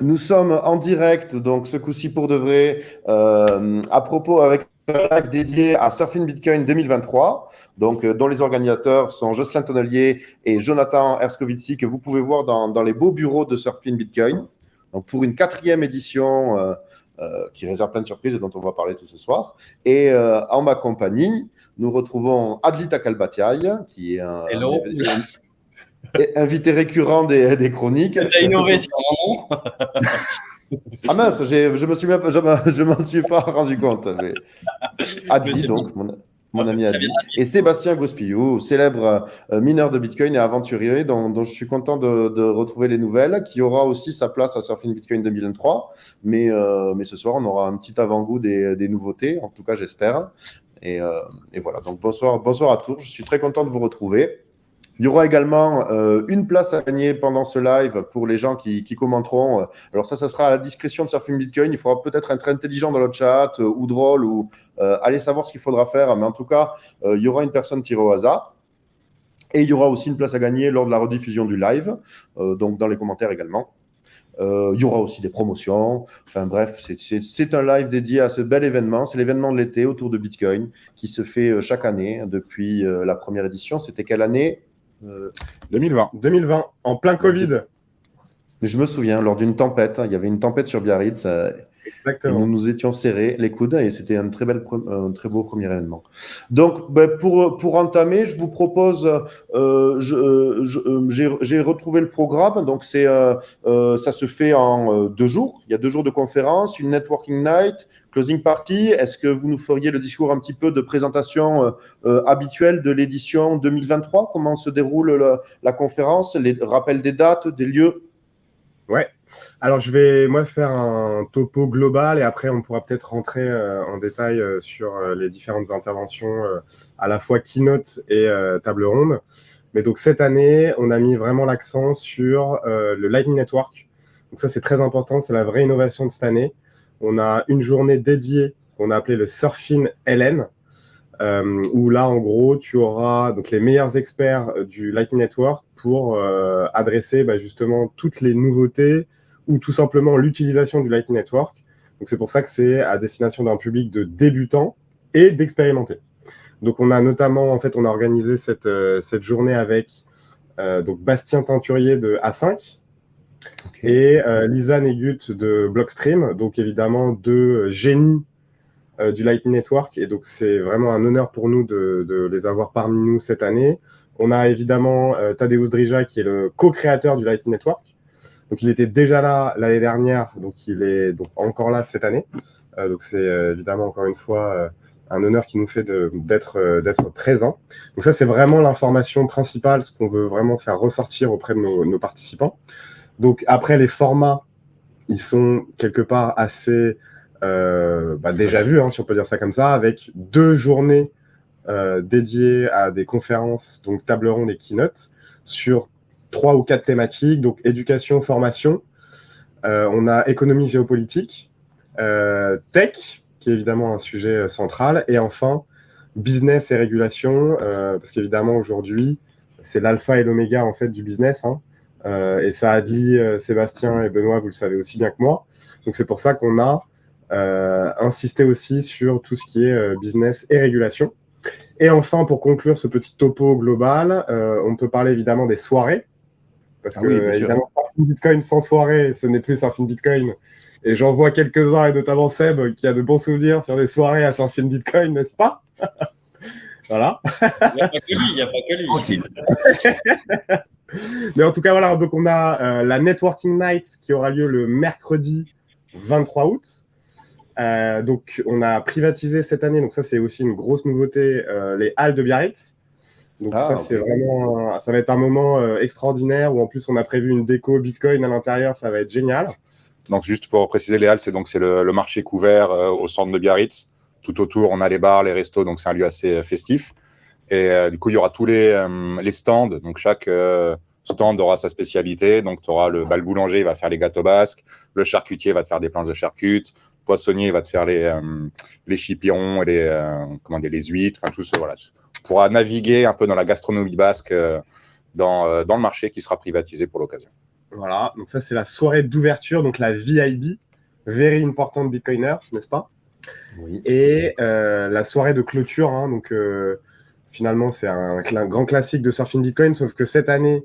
Nous sommes en direct, donc ce coup-ci pour de vrai, à propos avec un live dédié à Surfing Bitcoin 2023, donc, dont les organisateurs sont Jocelyn Tonnelier et Jonathan Herskovitsi, que vous pouvez voir dans les beaux bureaux de Surfing Bitcoin. Donc, pour une 4e édition qui réserve plein de surprises et dont on va parler tout ce soir. Et en ma compagnie, nous retrouvons Adli Takalbatiaï, qui est Hello. invité récurrent des chroniques. Tu as innové sur mon nom. Ah mince, je m'en suis pas rendu compte. Mais Adli, donc, mon ami Adli. Et Sébastien Grospillou, célèbre mineur de Bitcoin et aventurier, dont je suis content de retrouver les nouvelles, qui aura aussi sa place à Surfing Bitcoin 2023. Mais ce soir, on aura un petit avant-goût des nouveautés, en tout cas, j'espère. Et voilà, donc bonsoir à tous. Je suis très content de vous retrouver. Il y aura également une place à gagner pendant ce live pour les gens qui commenteront. Alors ça sera à la discrétion de Surfing Bitcoin. Il faudra peut-être être intelligent dans le chat ou drôle ou aller savoir ce qu'il faudra faire. Mais en tout cas, il y aura une personne tirée au hasard. Et il y aura aussi une place à gagner lors de la rediffusion du live, donc dans les commentaires également. Il y aura aussi des promotions. Enfin bref, c'est un live dédié à ce bel événement. C'est l'événement de l'été autour de Bitcoin qui se fait chaque année depuis la première édition. C'était quelle année ? 2020, en plein Covid. Mais je me souviens, lors d'une tempête, il y avait une tempête sur Biarritz. Exactement. Et nous étions serrés les coudes et c'était un très beau premier événement. Donc, pour entamer, je vous propose, j'ai retrouvé le programme. Donc, ça se fait en 2 jours. Il y a 2 jours de conférence, une networking night, closing party. Est-ce que vous nous feriez le discours un petit peu de présentation habituelle de l'édition 2023 ? Comment se déroule la conférence ? Les rappels des dates, des lieux ? Ouais. Alors, je vais, moi, faire un topo global et après, on pourra peut-être rentrer en détail sur les différentes interventions, à la fois keynote et table ronde. Mais donc, cette année, on a mis vraiment l'accent sur le Lightning Network. Donc, ça, c'est très important. C'est la vraie innovation de cette année. On a une journée dédiée qu'on a appelée le Surfing LN, où là, en gros, tu auras donc les meilleurs experts du Lightning Network pour adresser justement toutes les nouveautés ou tout simplement l'utilisation du Lightning Network. Donc, c'est pour ça que c'est à destination d'un public de débutants et d'expérimentés. Donc, on a notamment, en fait, on a organisé cette journée avec donc Bastien Teinturier de A5 et Lisa Negut de Blockstream. Donc, évidemment, 2 génies du Lightning Network. Et donc, c'est vraiment un honneur pour nous de les avoir parmi nous cette année. On a évidemment Tadeusz Drija, qui est le co-créateur du Lightning Network. Donc, il était déjà là l'année dernière, donc il est donc encore là cette année. Donc, c'est évidemment, encore une fois, un honneur qui nous fait d'être présent. Donc, ça, c'est vraiment l'information principale, ce qu'on veut vraiment faire ressortir auprès de nos participants. Donc, après, les formats, ils sont quelque part assez déjà vus, si on peut dire ça comme ça, avec 2 journées dédiées à des conférences, donc table ronde et keynote, sur 3 ou 4 thématiques, donc éducation, formation. On a économie géopolitique, tech, qui est évidemment un sujet central, et enfin, business et régulation, parce qu'évidemment, aujourd'hui, c'est l'alpha et l'oméga, en fait, du business, et ça, Adli, Sébastien et Benoît, vous le savez aussi bien que moi. Donc, c'est pour ça qu'on a insisté aussi sur tout ce qui est business et régulation. Et enfin, pour conclure ce petit topo global, on peut parler évidemment des soirées, parce que, évidemment, Surfing Bitcoin sans soirée, ce n'est plus Surfing Bitcoin. Et j'en vois quelques-uns, et notamment Seb, qui a de bons souvenirs sur des soirées à Surfing Bitcoin, n'est-ce pas ? Voilà. Il n'y a pas que lui. Mais en tout cas, voilà, donc on a la Networking Night qui aura lieu le mercredi 23 août. Donc, on a privatisé cette année, donc ça, c'est aussi une grosse nouveauté, les halles de Biarritz. Donc, c'est vraiment, ça va être un moment extraordinaire où en plus, on a prévu une déco Bitcoin à l'intérieur, ça va être génial. Donc, juste pour préciser, les halles, c'est le marché couvert au centre de Biarritz. Tout autour, on a les bars, les restos, donc c'est un lieu assez festif. Et du coup, il y aura tous les stands. Donc, chaque stand aura sa spécialité. Donc, tu auras le boulanger, il va faire les gâteaux basques. Le charcutier va te faire des planches de charcutes. Le poissonnier va te faire les chipirons et les huîtres. Enfin, tout ça, voilà. Tu pourras naviguer un peu dans la gastronomie basque dans le marché qui sera privatisé pour l'occasion. Voilà, donc ça c'est la soirée d'ouverture, donc la VIB, Very Important Bitcoiner, n'est-ce pas? Oui. Et la soirée de clôture, hein, donc finalement c'est un grand classique de Surfing Bitcoin, sauf que cette année,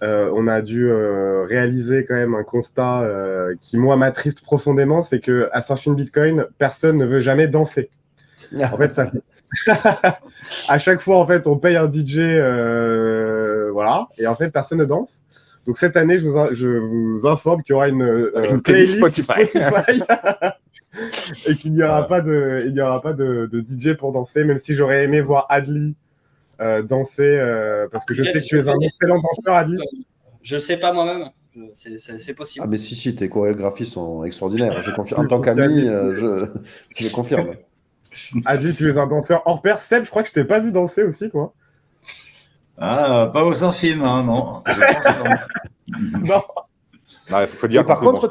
on a dû réaliser quand même un constat qui, moi, m'attriste profondément, c'est qu'à Surfing Bitcoin, personne ne veut jamais danser. En fait, ça à chaque fois, en fait, on paye un DJ, voilà, et en fait, personne ne danse. Donc cette année, je vous informe qu'il y aura une playlist Spotify. Et qu'il n'y aura pas de DJ pour danser, même si j'aurais aimé voir Adli danser, parce que je sais que tu es un excellent danseur, Adli. Je ne sais pas moi-même, c'est possible. Ah, mais si, tes chorégraphies sont extraordinaires. Je confirme. En tant qu'ami, je confirme. Adli, tu es un danseur hors pair. Seb, je crois que je t'ai pas vu danser aussi, toi. Ah, pas au Surfing, hein, non. Je pense que Non. Il faut dire. Par contre,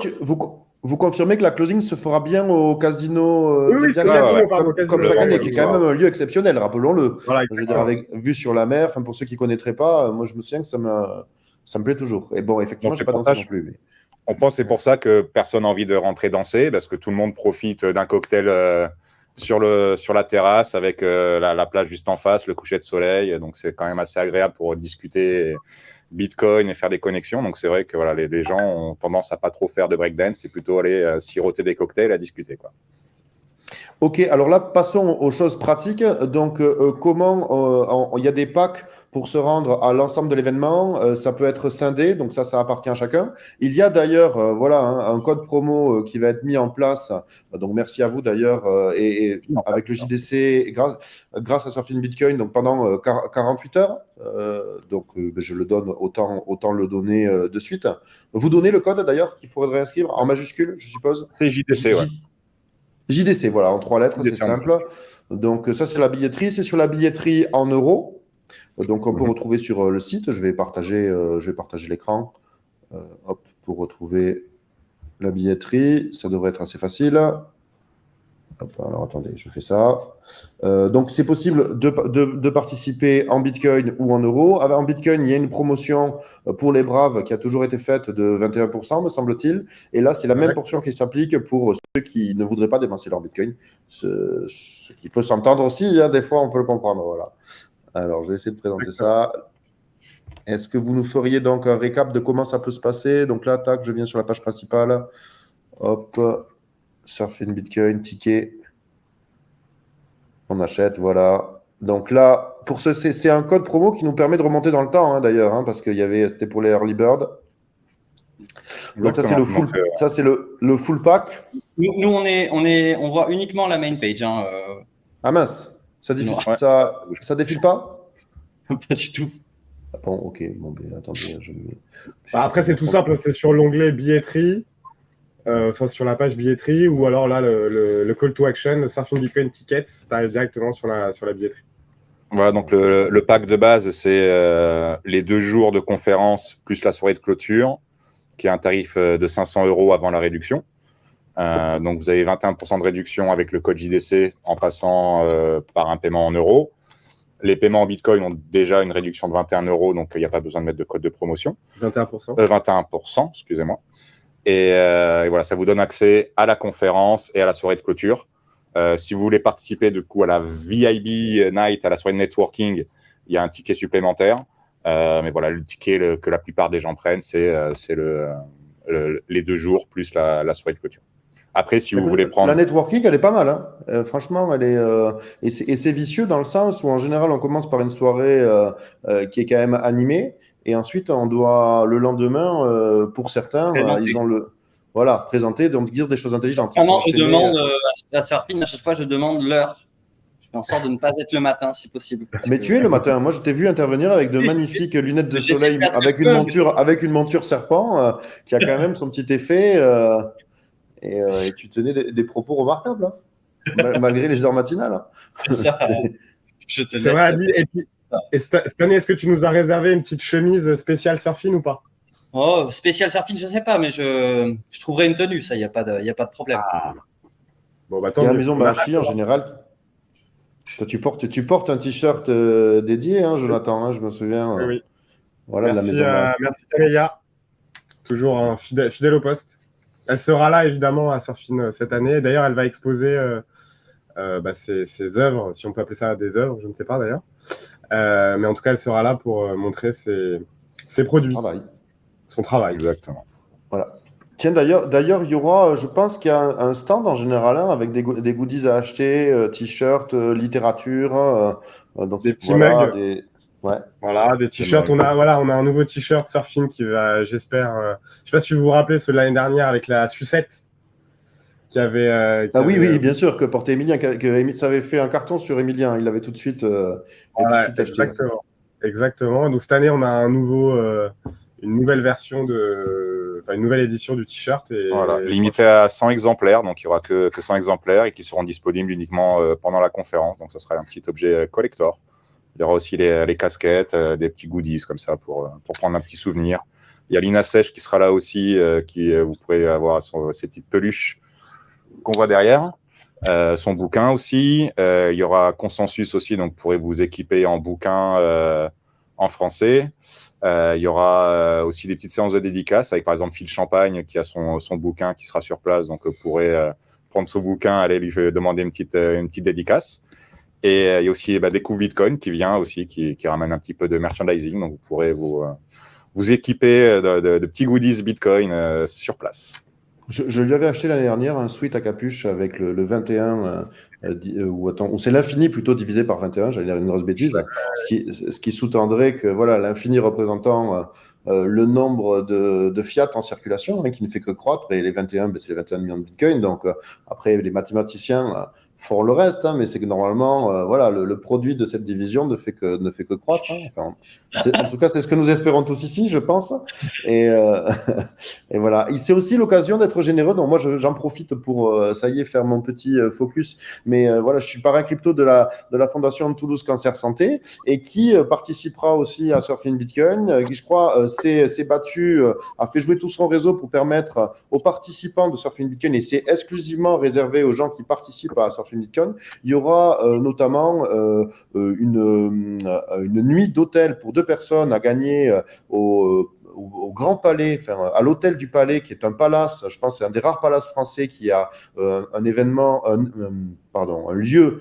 vous confirmez que la closing se fera bien au casino Oui, de Diagonale, comme chaque année, qui est quand même un lieu exceptionnel, rappelons-le. Voilà, je veux dire, avec vue sur la mer, pour ceux qui ne connaîtraient pas, moi je me souviens que ça me plaît toujours. Et bon, effectivement, je n'ai pas dansé non plus. Mais... On pense c'est pour ça que personne n'a envie de rentrer danser, parce que tout le monde profite d'un cocktail sur la terrasse avec la plage juste en face, le coucher de soleil. Donc c'est quand même assez agréable pour discuter Bitcoin et faire des connexions. Donc c'est vrai que voilà, les gens ont tendance à pas trop faire de breakdance, c'est plutôt aller siroter des cocktails, à discuter, quoi. Ok, alors là, passons aux choses pratiques. Donc, comment il y a des packs pour se rendre à l'ensemble de l'événement. Ça peut être scindé, donc ça appartient à chacun. Il y a d'ailleurs voilà, un code promo qui va être mis en place. Donc, merci à vous d'ailleurs. Et avec le JDC, grâce à Surfing Bitcoin, donc pendant 48 heures. Donc, je le donne, autant le donner de suite. Vous donnez le code d'ailleurs qu'il faudrait inscrire en majuscule, je suppose. C'est JDC, ouais. JDC, voilà, en 3 lettres, c'est simple. Donc, ça, c'est la billetterie. C'est sur la billetterie en euros. Donc, on peut retrouver sur le site. Je vais partager l'écran pour retrouver la billetterie. Ça devrait être assez facile. Hop, alors, attendez, je fais ça. Donc, c'est possible de participer en Bitcoin ou en euros. En Bitcoin, il y a une promotion pour les braves qui a toujours été faite de 21%, me semble-t-il. Et là, c'est la même portion qui s'applique pour ceux qui ne voudraient pas dépenser leur Bitcoin. Ce qui peut s'entendre aussi, hein, des fois, on peut le comprendre. Voilà. Alors, je vais essayer de présenter ça. Est-ce que vous nous feriez donc un récap de comment ça peut se passer? Donc là, tac, je viens sur la page principale. Hop. Surfing Bitcoin, ticket. On achète, voilà. Donc là, pour c'est un code promo qui nous permet de remonter dans le temps, hein, d'ailleurs, hein, parce c'était pour les early bird. Donc ça, c'est le full pack. Nous on voit uniquement la main page. Hein, Ah mince, ça défile pas? Pas du tout. Ah bon, ok. Bon, ben, attendez. Après, c'est tout simple. C'est sur l'onglet billetterie. Sur la page billetterie, ou alors là, le call to action, Surfing Bitcoin Tickets, tu arrives directement sur la billetterie. Voilà, donc le pack de base, c'est les 2 jours de conférence plus la soirée de clôture, qui est un tarif de 500 € avant la réduction. Donc, vous avez 21% de réduction avec le code JDC en passant par un paiement en euros. Les paiements en Bitcoin ont déjà une réduction de 21 €, donc il n'y a pas besoin de mettre de code de promotion. 21%. 21%, excusez-moi. Et voilà, ça vous donne accès à la conférence et à la soirée de clôture. Si vous voulez participer du coup à la VIB Night, à la soirée de networking, il y a un ticket supplémentaire. Mais voilà, le ticket que la plupart des gens prennent, c'est les 2 jours plus la soirée de clôture. Après, si vous voulez prendre... La networking, elle est pas mal. Hein. Franchement, elle est... et c'est vicieux dans le sens où, en général, on commence par une soirée qui est quand même animée. Et ensuite, on doit, le lendemain, pour certains, ils ont présenter, donc dire des choses intelligentes. Je demande à Surfing, à chaque fois, je demande l'heure. Je fais en sorte de ne pas être le matin, si possible. Mais tu es le matin. Moi, je t'ai vu intervenir avec de magnifiques lunettes de soleil, avec une monture serpent, qui a quand même son petit effet. Et tu tenais des propos remarquables, hein, malgré les heures matinales. Hein. Je te laisse. C'est vrai, et cette année, est-ce que tu nous as réservé une petite chemise spéciale Surfing ou pas? Oh, spécial Surfing, je ne sais pas, mais je trouverai une tenue, ça, il n'y a pas de problème. Ah. Bon, et à la maison Machi, en général, toi, tu portes un t-shirt dédié, hein, Jonathan, hein, je me souviens. Oui. Voilà, merci, de la maison. merci, Tameya. toujours fidèle au poste. Elle sera là, évidemment, à Surfin cette année. D'ailleurs, elle va exposer ses œuvres, si on peut appeler ça des œuvres, je ne sais pas d'ailleurs. Mais en tout cas, elle sera là pour montrer ses produits, son travail. Exactement. Voilà. Tiens, d'ailleurs, il y aura, je pense qu'il y a un stand en général avec des goodies à acheter, t-shirts, littérature, donc des petits mugs. Ouais. Voilà, des t-shirts. On a un nouveau t-shirt Surfin qui va, j'espère. Je sais pas si vous vous rappelez ceux de l'année dernière avec la sucette qui avait. Oui, bien sûr, que portait Emilien, ça avait fait un carton sur Emilien. Il l'avait tout de suite, acheté. Exactement. Donc cette année, on a une nouvelle version une nouvelle édition du t-shirt. Voilà, limité à 100 exemplaires, donc il n'y aura que 100 exemplaires et qui seront disponibles uniquement pendant la conférence. Donc ça sera un petit objet collector. Il y aura aussi les casquettes, des petits goodies comme ça pour prendre un petit souvenir. Il y a Lina Sèche qui sera là aussi, vous pourrez avoir ses petites peluches qu'on voit derrière. Son bouquin aussi. Il y aura Consensus aussi, donc vous pourrez vous équiper en bouquin en français. Il y aura aussi des petites séances de dédicaces avec par exemple Phil Champagne qui a son bouquin qui sera sur place, donc vous pourrez prendre son bouquin, aller lui demander une petite dédicace. Et il y a aussi Découvre Bitcoin qui vient aussi, qui ramène un petit peu de merchandising, donc vous pourrez vous équiper de petits goodies Bitcoin sur place. Je lui avais acheté l'année dernière un sweat à capuche avec le 21, ou c'est l'infini plutôt divisé par 21, j'allais dire une grosse bêtise, ce qui sous-tendrait que voilà, l'infini représentant le nombre de fiat en circulation, qui ne fait que croître, et les 21, c'est les 21 millions de bitcoins. Donc après, les mathématiciens font le reste, mais c'est que normalement, voilà, le produit de cette division ne fait que croître. Enfin, en tout cas, c'est ce que nous espérons tous ici, je pense. Et voilà. C'est aussi l'occasion d'être généreux. Donc moi, j'en profite pour, ça y est, faire mon petit focus. Mais voilà, je suis parrain crypto de la Fondation Toulouse Cancer Santé et qui participera aussi à Surfin Bitcoin, qui je crois s'est battu, a fait jouer tout son réseau pour permettre aux participants de Surfin Bitcoin, et c'est exclusivement réservé aux gens qui participent à Surfin Bitcoin. Il y aura notamment une nuit d'hôtel pour 2 personnes à gagner au Grand Palais, enfin, à l'hôtel du Palais, qui est un palace, je pense que c'est un des rares palaces français qui a un lieu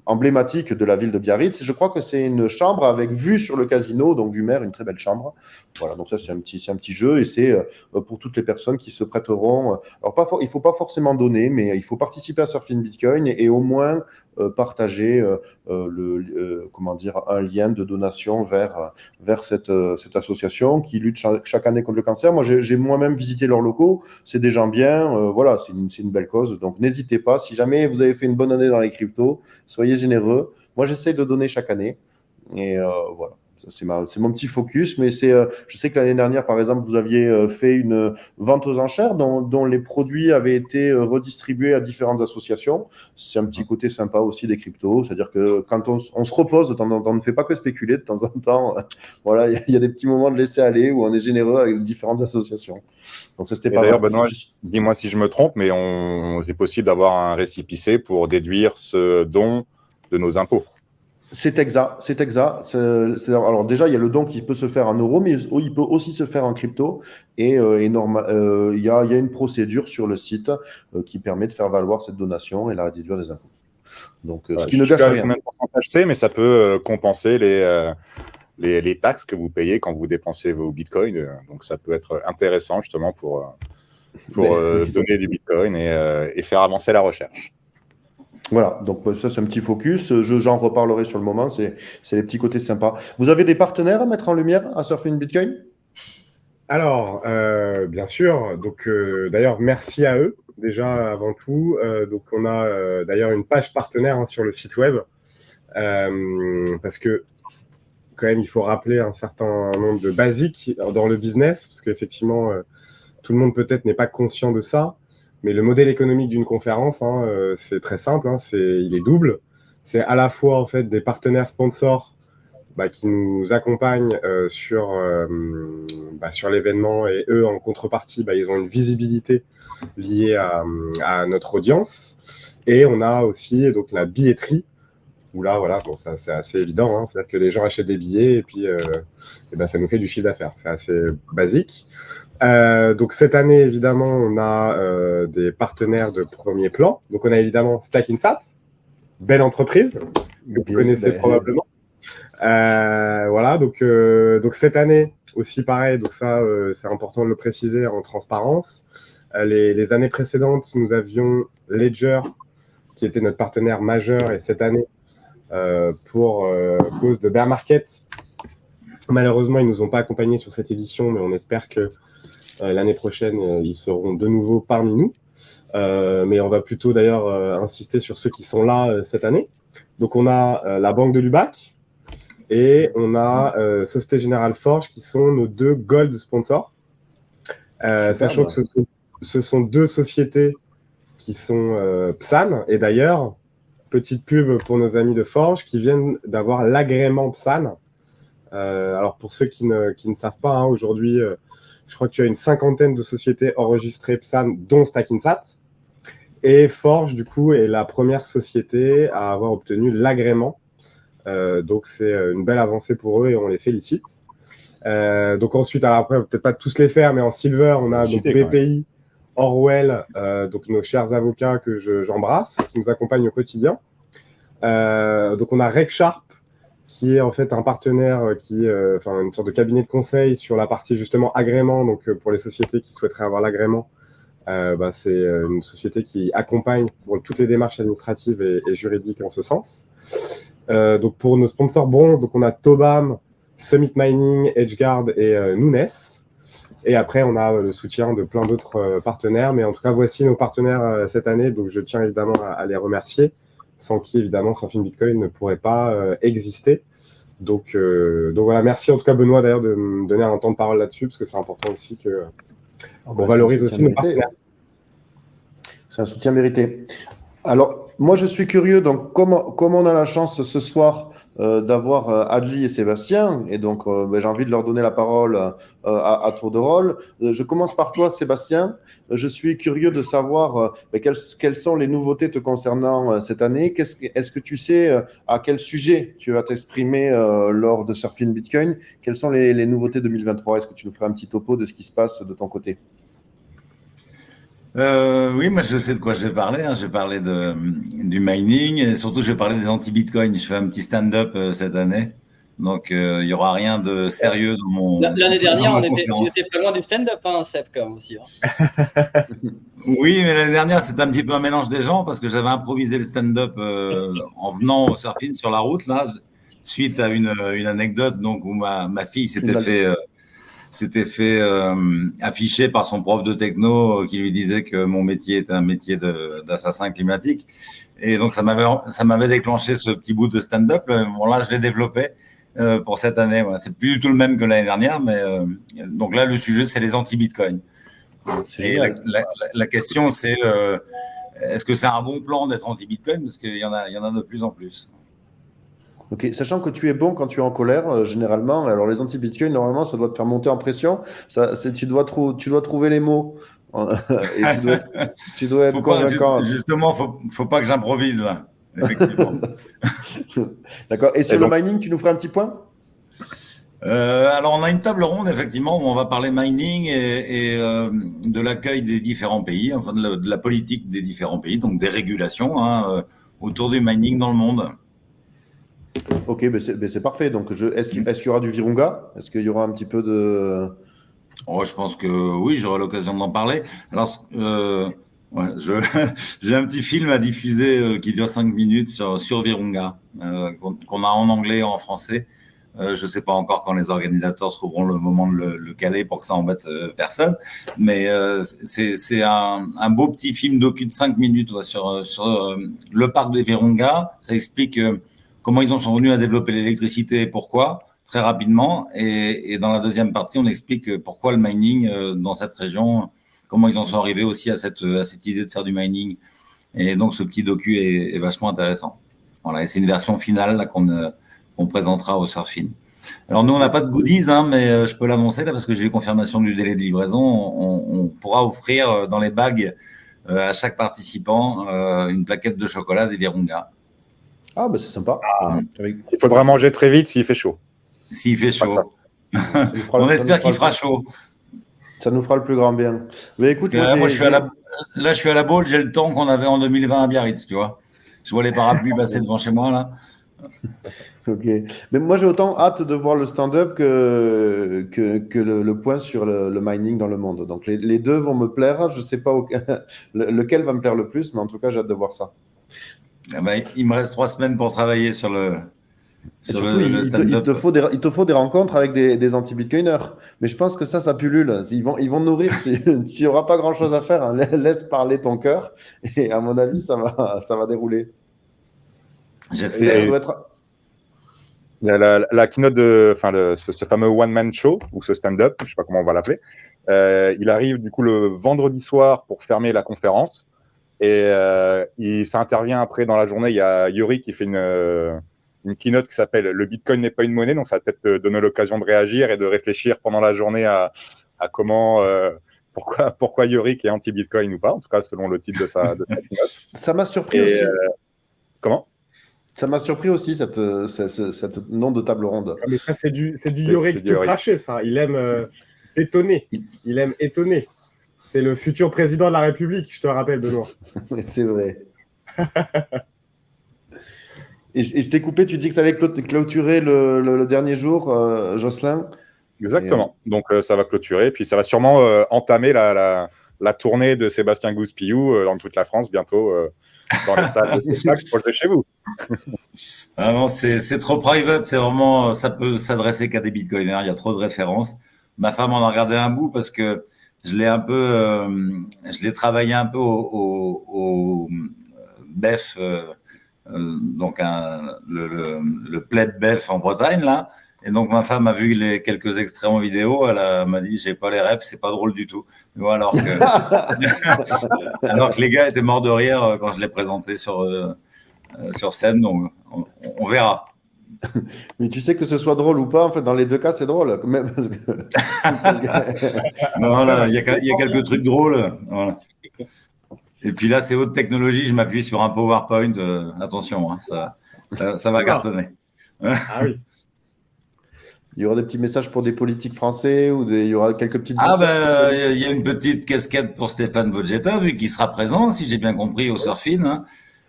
emblématique de la ville de Biarritz. Je crois que c'est une chambre avec vue sur le casino, donc vue mer, une très belle chambre. Voilà, donc ça c'est un petit jeu, et c'est pour toutes les personnes qui se prêteront. Alors il ne faut pas forcément donner, mais il faut participer à Surfin Bitcoin et au moins partager un lien de donation vers cette association qui lutte chaque année contre le cancer. Moi, j'ai moi-même visité leurs locaux. C'est des gens bien. Voilà, c'est une belle cause. Donc, n'hésitez pas. Si jamais vous avez fait une bonne année dans les cryptos, soyez généreux. Moi, j'essaie de donner chaque année. Et voilà. C'est mon petit focus, mais je sais que l'année dernière, par exemple, vous aviez fait une vente aux enchères dont les produits avaient été redistribués à différentes associations. C'est un petit côté sympa aussi des cryptos, c'est-à-dire que quand on se repose de temps en temps, on ne fait pas que spéculer de temps en temps. Voilà, il y a des petits moments de laisser aller où on est généreux avec différentes associations. Donc ça, c'était pas d'ailleurs, mal. Benoît, dis-moi si je me trompe, mais c'est possible d'avoir un récépissé pour déduire ce don de nos impôts. C'est exact. Alors déjà, il y a le don qui peut se faire en euros, mais il peut aussi se faire en crypto. Et il y a une procédure sur le site qui permet de faire valoir cette donation et la réduire des impôts. Donc, ce qui ne gâche rien. Combien de pourcentage c'est, mais ça peut compenser les taxes que vous payez quand vous dépensez vos bitcoins. Donc, ça peut être intéressant justement pour donner du bitcoin et faire avancer la recherche. Voilà, donc ça c'est un petit focus, j'en reparlerai sur le moment, c'est les petits côtés sympas. Vous avez des partenaires à mettre en lumière à Surfin Bitcoin? Alors, bien sûr, donc d'ailleurs merci à eux déjà avant tout. Donc on a d'ailleurs une page partenaire sur le site web, parce que quand même il faut rappeler un certain nombre de basiques dans le business, parce qu'effectivement tout le monde peut-être n'est pas conscient de ça. Mais le modèle économique d'une conférence, c'est très simple, il est double. C'est à la fois en fait des partenaires sponsors qui nous accompagnent sur l'événement, et eux en contrepartie, ils ont une visibilité liée à notre audience. Et on a aussi donc la billetterie où là, voilà, bon, ça, c'est assez évident. Hein. C'est-à-dire que les gens achètent des billets et puis et ben, ça nous fait du chiffre d'affaires. C'est assez basique. Donc cette année, évidemment, on a des partenaires de premier plan. Donc on a évidemment Stackinsat, belle entreprise que vous connaissez probablement. Voilà, donc cette année aussi pareil, donc ça c'est important de le préciser en transparence. Les années précédentes, nous avions Ledger qui était notre partenaire majeur et cette année pour cause de bear market, malheureusement ils nous ont pas accompagnés sur cette édition, mais on espère que l'année prochaine ils seront de nouveau parmi nous. Mais on va plutôt d'ailleurs insister sur ceux qui sont là cette année. Donc on a la Banque de Lubac et on a Société Générale Forge qui sont nos 2 gold sponsors. Sachant que ce sont 2 sociétés qui sont PSAN. Et d'ailleurs, petite pub pour nos amis de Forge qui viennent d'avoir l'agrément PSAN. Alors pour ceux qui ne savent pas, hein, aujourd'hui, je crois que tu as une 50aine de sociétés enregistrées PSAN, dont Stackinsat. Et Forge, du coup, est la première société à avoir obtenu l'agrément. Donc, c'est une belle avancée pour eux et on les félicite. Donc, ensuite, alors après, peut-être pas tous les faire, mais en silver, on a donc BPI, Orwell, donc nos chers avocats que j'embrasse, qui nous accompagnent au quotidien. Donc, on a RegSharp, qui est en fait un partenaire enfin, une sorte de cabinet de conseil sur la partie justement agrément. Donc, pour les sociétés qui souhaiteraient avoir l'agrément, c'est une société qui accompagne pour toutes les démarches administratives et juridiques en ce sens. Donc pour nos sponsors bronze, donc on a Tobam, Summit Mining, Edgeguard et Nunes. Et après, on a le soutien de plein d'autres partenaires. Mais en tout cas, voici nos partenaires cette année. Donc je tiens évidemment à les remercier, sans qui évidemment Surfing Bitcoin ne pourrait pas exister. Donc voilà, merci en tout cas Benoît d'ailleurs de me donner un temps de parole là-dessus, parce que c'est important aussi que on valorise aussi nos partenaires. C'est un soutien mérité. Alors, moi, je suis curieux, donc, comme on a la chance ce soir d'avoir Adli et Sébastien, et donc j'ai envie de leur donner la parole à tour de rôle. Je commence par toi, Sébastien. Je suis curieux de savoir quelles sont les nouveautés te concernant cette année. Est-ce que tu sais à quel sujet tu vas t'exprimer lors de Surfing Bitcoin? Quelles sont les nouveautés 2023? Est-ce que tu nous ferais un petit topo de ce qui se passe de ton côté? Oui, moi je sais de quoi je vais parler. Hein. Je vais parler du mining et surtout je vais parler des anti-Bitcoin. Je fais un petit stand-up cette année. Donc il n'y aura rien de sérieux dans mon. L'année dernière, on était pas loin du stand-up, hein, Seb, quand même aussi. Hein. Oui, mais l'année dernière, c'était un petit peu un mélange des gens parce que j'avais improvisé le stand-up en venant au surfing sur la route, là, suite à une anecdote donc, où ma fille s'était fait afficher par son prof de techno qui lui disait que mon métier était un métier d'assassin climatique. Et donc, ça m'avait déclenché ce petit bout de stand-up. Bon, là, je l'ai développé pour cette année. Voilà. C'est plus du tout le même que l'année dernière, mais donc là, le sujet, c'est les anti-Bitcoin. Et la question, c'est est-ce que c'est un bon plan d'être anti-Bitcoin? Parce qu'il y en a de plus en plus. Ok, sachant que tu es bon quand tu es en colère, généralement. Alors les anti-Bitcoin, normalement, ça doit te faire monter en pression. Tu dois trouver les mots et tu dois être convaincant. Justement, faut pas que j'improvise là. Effectivement. D'accord. Et sur le mining, tu nous ferais un petit point? Alors, on a une table ronde, effectivement, où on va parler mining et de l'accueil des différents pays, enfin de la politique des différents pays, donc des régulations autour du mining dans le monde. Ok, c'est parfait. Donc, est-ce qu'il y aura du Virunga? Est-ce qu'il y aura un petit peu de… Oh, je pense que oui, j'aurai l'occasion d'en parler. Alors, j'ai un petit film à diffuser qui dure 5 minutes sur Virunga, qu'on a en anglais et en français. Je ne sais pas encore quand les organisateurs trouveront le moment de le caler pour que ça embête personne. Mais c'est un beau petit film docu de 5 minutes sur le parc de Virunga. Ça explique comment ils en sont venus à développer l'électricité et pourquoi, très rapidement. Et dans la deuxième partie, on explique pourquoi le mining dans cette région, comment ils en sont arrivés aussi à cette idée de faire du mining. Et donc, ce petit docu est vachement intéressant. Voilà, et c'est une version finale là, qu'on présentera au Surfing. Alors, nous, on n'a pas de goodies, mais je peux l'annoncer là parce que j'ai eu confirmation du délai de livraison. On pourra offrir dans les bagues à chaque participant une plaquette de chocolat des Virunga. Ah, bah c'est sympa. Il faudra manger très vite s'il fait chaud. S'il fait chaud. On espère qu'il fera chaud. Ça nous fera le plus grand bien. Mais écoute, moi, je suis à la Baule, j'ai le temps qu'on avait en 2020 à Biarritz, tu vois. Je vois les parapluies passer devant chez moi, là. Ok. Mais moi, j'ai autant hâte de voir le stand-up que le point sur le mining dans le monde. Donc, les deux vont me plaire. Je ne sais pas lequel va me plaire le plus, mais en tout cas, j'ai hâte de voir ça. Il me reste 3 semaines pour travailler sur le Surtout, stand-up. il te faut des rencontres avec des anti-bitcoiners. Mais je pense que ça pullule. Ils vont nourrir. Tu n'auras pas grand-chose à faire, hein. Laisse parler ton cœur. Et à mon avis, ça va dérouler. J'espère. Il y a la keynote ce fameux one-man show, ou ce stand-up, je ne sais pas comment on va l'appeler. Il arrive du coup le vendredi soir pour fermer la conférence. Et ça intervient après dans la journée. Il y a Yuri qui fait une keynote qui s'appelle « Le Bitcoin n'est pas une monnaie ». Donc ça va peut-être te donner l'occasion de réagir et de réfléchir pendant la journée à comment, pourquoi Yuri est anti-Bitcoin ou pas, en tout cas selon le titre de sa keynote. Ça m'a surpris aussi. Comment ? Ça m'a surpris aussi, cette nom de table ronde. Mais ça, c'est du Yorick tout craché, ça. Il aime étonner. Il aime étonner. C'est le futur président de la République, je te le rappelle, Benoît. C'est vrai. Et je t'ai coupé, tu dis que ça allait clôturer le dernier jour, Jocelyn. Exactement. Donc, ça va clôturer. Puis, ça va sûrement entamer la tournée de Sébastien Gouspillou dans toute la France bientôt. Dans les salles de spectacle proches de chez vous. Ah non, c'est trop private, c'est vraiment, ça peut s'adresser qu'à des bitcoiners, il y a trop de références. Ma femme en a regardé un bout parce que je l'ai travaillé un peu au BEF, donc le plaid BEF en Bretagne, là. Et donc, ma femme a vu quelques extraits en vidéo, m'a dit, j'ai pas les rêves, c'est pas drôle du tout. Alors que les gars étaient morts de rire quand je l'ai présenté sur scène, donc on verra. Mais tu sais que ce soit drôle ou pas, en fait, dans les deux cas, c'est drôle. Même parce que... Non, il y a quelques trucs drôles. Voilà. Et puis là, c'est haute technologie, je m'appuie sur un PowerPoint. Attention, hein, ça va cartonner. Ah oui. Il y aura des petits messages pour des politiques français ou il y aura quelques petites. Il y a une petite casquette pour Stéphane Vogetta, vu qu'il sera présent, si j'ai bien compris, au Surfin. Hein.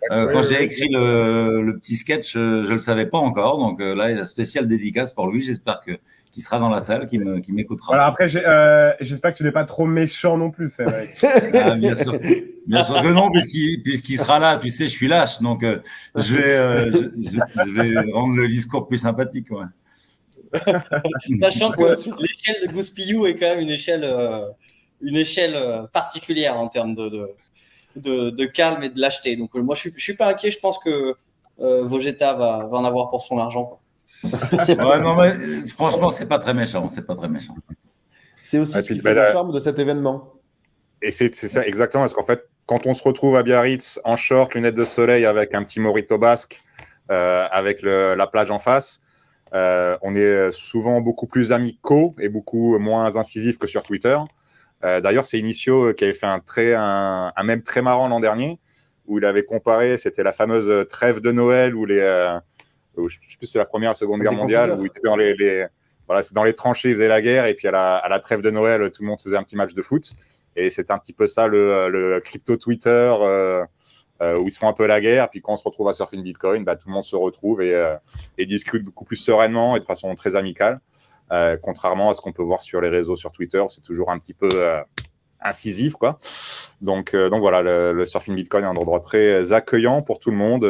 Quand j'ai écrit le petit sketch, je le savais pas encore. Donc là, il y a une spéciale dédicace pour lui. J'espère qu'il sera dans la salle, qu'il m'écoutera. Voilà, après, j'espère que tu n'es pas trop méchant non plus, c'est vrai. Bien sûr que non, puisqu'il sera là. Tu sais, je suis lâche, donc je vais rendre le discours plus sympathique. Ouais. Sachant que l'échelle de Gouspillou est quand même une échelle particulière en termes de calme et de lâcheté. Donc moi, je suis pas inquiet. Je pense que Vogetta va en avoir pour son argent, quoi. Non, mais franchement, c'est pas très méchant. C'est pas très méchant. C'est aussi ce qui fait le charme de cet événement. Et c'est ça exactement, parce qu'en fait, quand on se retrouve à Biarritz en short, lunettes de soleil, avec un petit mojito basque, avec la plage en face, on est souvent beaucoup plus amicaux et beaucoup moins incisifs que sur Twitter. D'ailleurs, c'est Inicio qui avait fait un mème très marrant l'an dernier, où il avait comparé, c'était la fameuse trêve de Noël, où je ne sais plus si c'est la Première ou la Seconde Guerre mondiale, où il était dans les tranchées, il faisait la guerre, et puis à la trêve de Noël, tout le monde faisait un petit match de foot. Et c'est un petit peu ça le crypto Twitter, où ils se font un peu la guerre. Puis quand on se retrouve à Surfing Bitcoin, tout le monde se retrouve et discute beaucoup plus sereinement et de façon très amicale. Contrairement à ce qu'on peut voir sur les réseaux, sur Twitter, c'est toujours un petit peu incisif, quoi. Donc voilà, le Surfing Bitcoin est un endroit très accueillant pour tout le monde,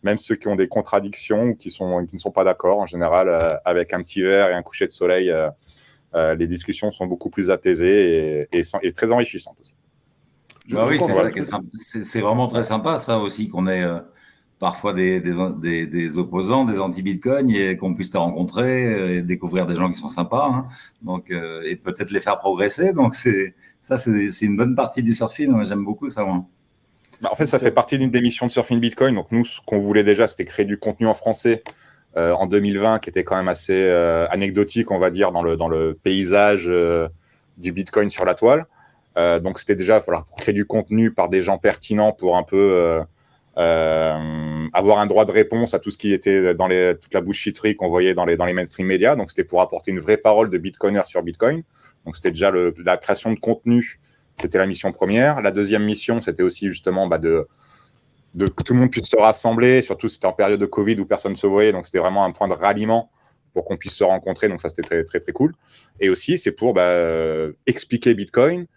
même ceux qui ont des contradictions ou qui ne sont pas d'accord. En général, avec un petit verre et un coucher de soleil, les discussions sont beaucoup plus apaisées et très enrichissantes aussi. Oui, c'est vraiment très sympa, ça aussi, qu'on ait parfois des opposants, des anti-Bitcoin, et qu'on puisse les rencontrer et découvrir des gens qui sont sympas, hein. Donc, et peut-être les faire progresser. Donc, c'est une bonne partie du surfing. Moi, j'aime beaucoup ça, moi. En fait, ça fait partie d'une des missions de Surfing Bitcoin. Donc, nous, ce qu'on voulait déjà, c'était créer du contenu en français en 2020, qui était quand même assez anecdotique, on va dire, dans le paysage du Bitcoin sur la toile. Donc, c'était déjà pour créer du contenu par des gens pertinents pour un peu avoir un droit de réponse à tout ce qui était dans toute la bullshitterie qu'on voyait dans les mainstream médias. Donc, c'était pour apporter une vraie parole de Bitcoiner sur Bitcoin. Donc, c'était déjà la création de contenu. C'était la mission première. La deuxième mission, c'était aussi justement que tout le monde puisse se rassembler. Surtout, c'était en période de Covid où personne ne se voyait. Donc, c'était vraiment un point de ralliement pour qu'on puisse se rencontrer. Donc, ça, c'était très, très, très cool. Et aussi, c'est pour expliquer Bitcoin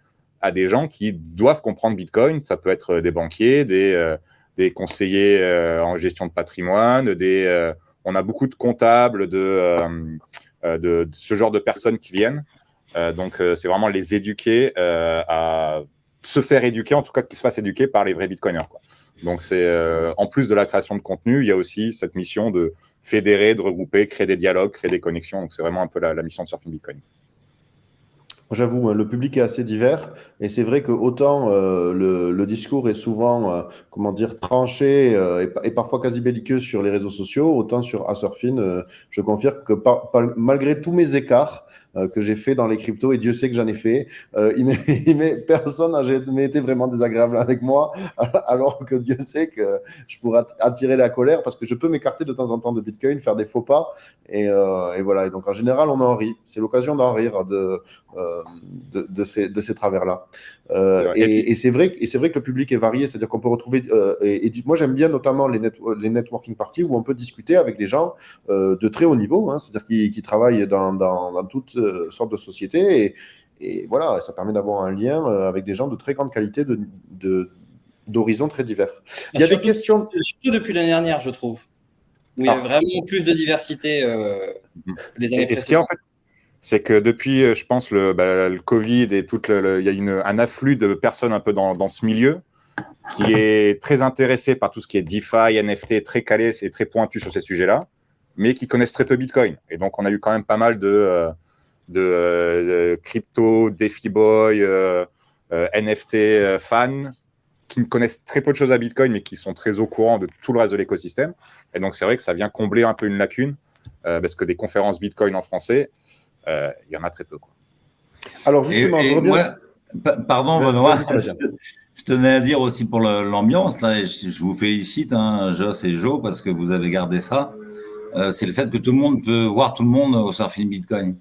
à des gens qui doivent comprendre Bitcoin. Ça peut être des banquiers, des conseillers en gestion de patrimoine, on a beaucoup de comptables, de ce genre de personnes qui viennent. Donc, c'est vraiment les éduquer à se faire éduquer, en tout cas qu'ils se fassent éduquer par les vrais Bitcoiners, quoi. Donc, c'est en plus de la création de contenu, il y a aussi cette mission de fédérer, de regrouper, créer des dialogues, créer des connexions. Donc, c'est vraiment un peu la mission de Surfing Bitcoin. J'avoue, le public est assez divers et c'est vrai que autant le discours est souvent, comment dire, tranché et parfois quasi belliqueux sur les réseaux sociaux, autant sur Asurfin, je confirme que malgré tous mes écarts que j'ai fait dans les cryptos, et Dieu sait que j'en ai fait, personne n'a jamais été vraiment désagréable avec moi, alors que Dieu sait que je pourrais attirer la colère parce que je peux m'écarter de temps en temps de Bitcoin, faire des faux pas et voilà. Et donc en général, on en rit. C'est l'occasion d'en rire de ces travers-là. Et c'est vrai que le public est varié, c'est-à-dire qu'on peut retrouver. Moi, j'aime bien notamment les networking parties où on peut discuter avec des gens de très haut niveau, hein, c'est-à-dire qui travaillent dans toutes sortes de sociétés. Et voilà, ça permet d'avoir un lien avec des gens de très grande qualité, d'horizons très divers. Il y a des questions. Surtout depuis l'année dernière, je trouve, où il y a vraiment plus de diversité les années précédentes. Et ce qui est en fait, c'est que depuis, je pense, le Covid et il y a un afflux de personnes un peu dans ce milieu qui est très intéressé par tout ce qui est DeFi, NFT, très calé et très pointu sur ces sujets-là, mais qui connaissent très peu Bitcoin. Et donc, on a eu quand même pas mal de crypto, DeFi Boy, NFT fans qui ne connaissent très peu de choses à Bitcoin, mais qui sont très au courant de tout le reste de l'écosystème. Et donc, c'est vrai que ça vient combler un peu une lacune, parce que des conférences Bitcoin en français, il y en a très peu, quoi. Alors justement, je reviens. Pardon, Benoît, je tenais à dire aussi pour l'ambiance, là, et je vous félicite, hein, Joss et Jo, parce que vous avez gardé ça. C'est le fait que tout le monde peut voir tout le monde au Surfing Bitcoin.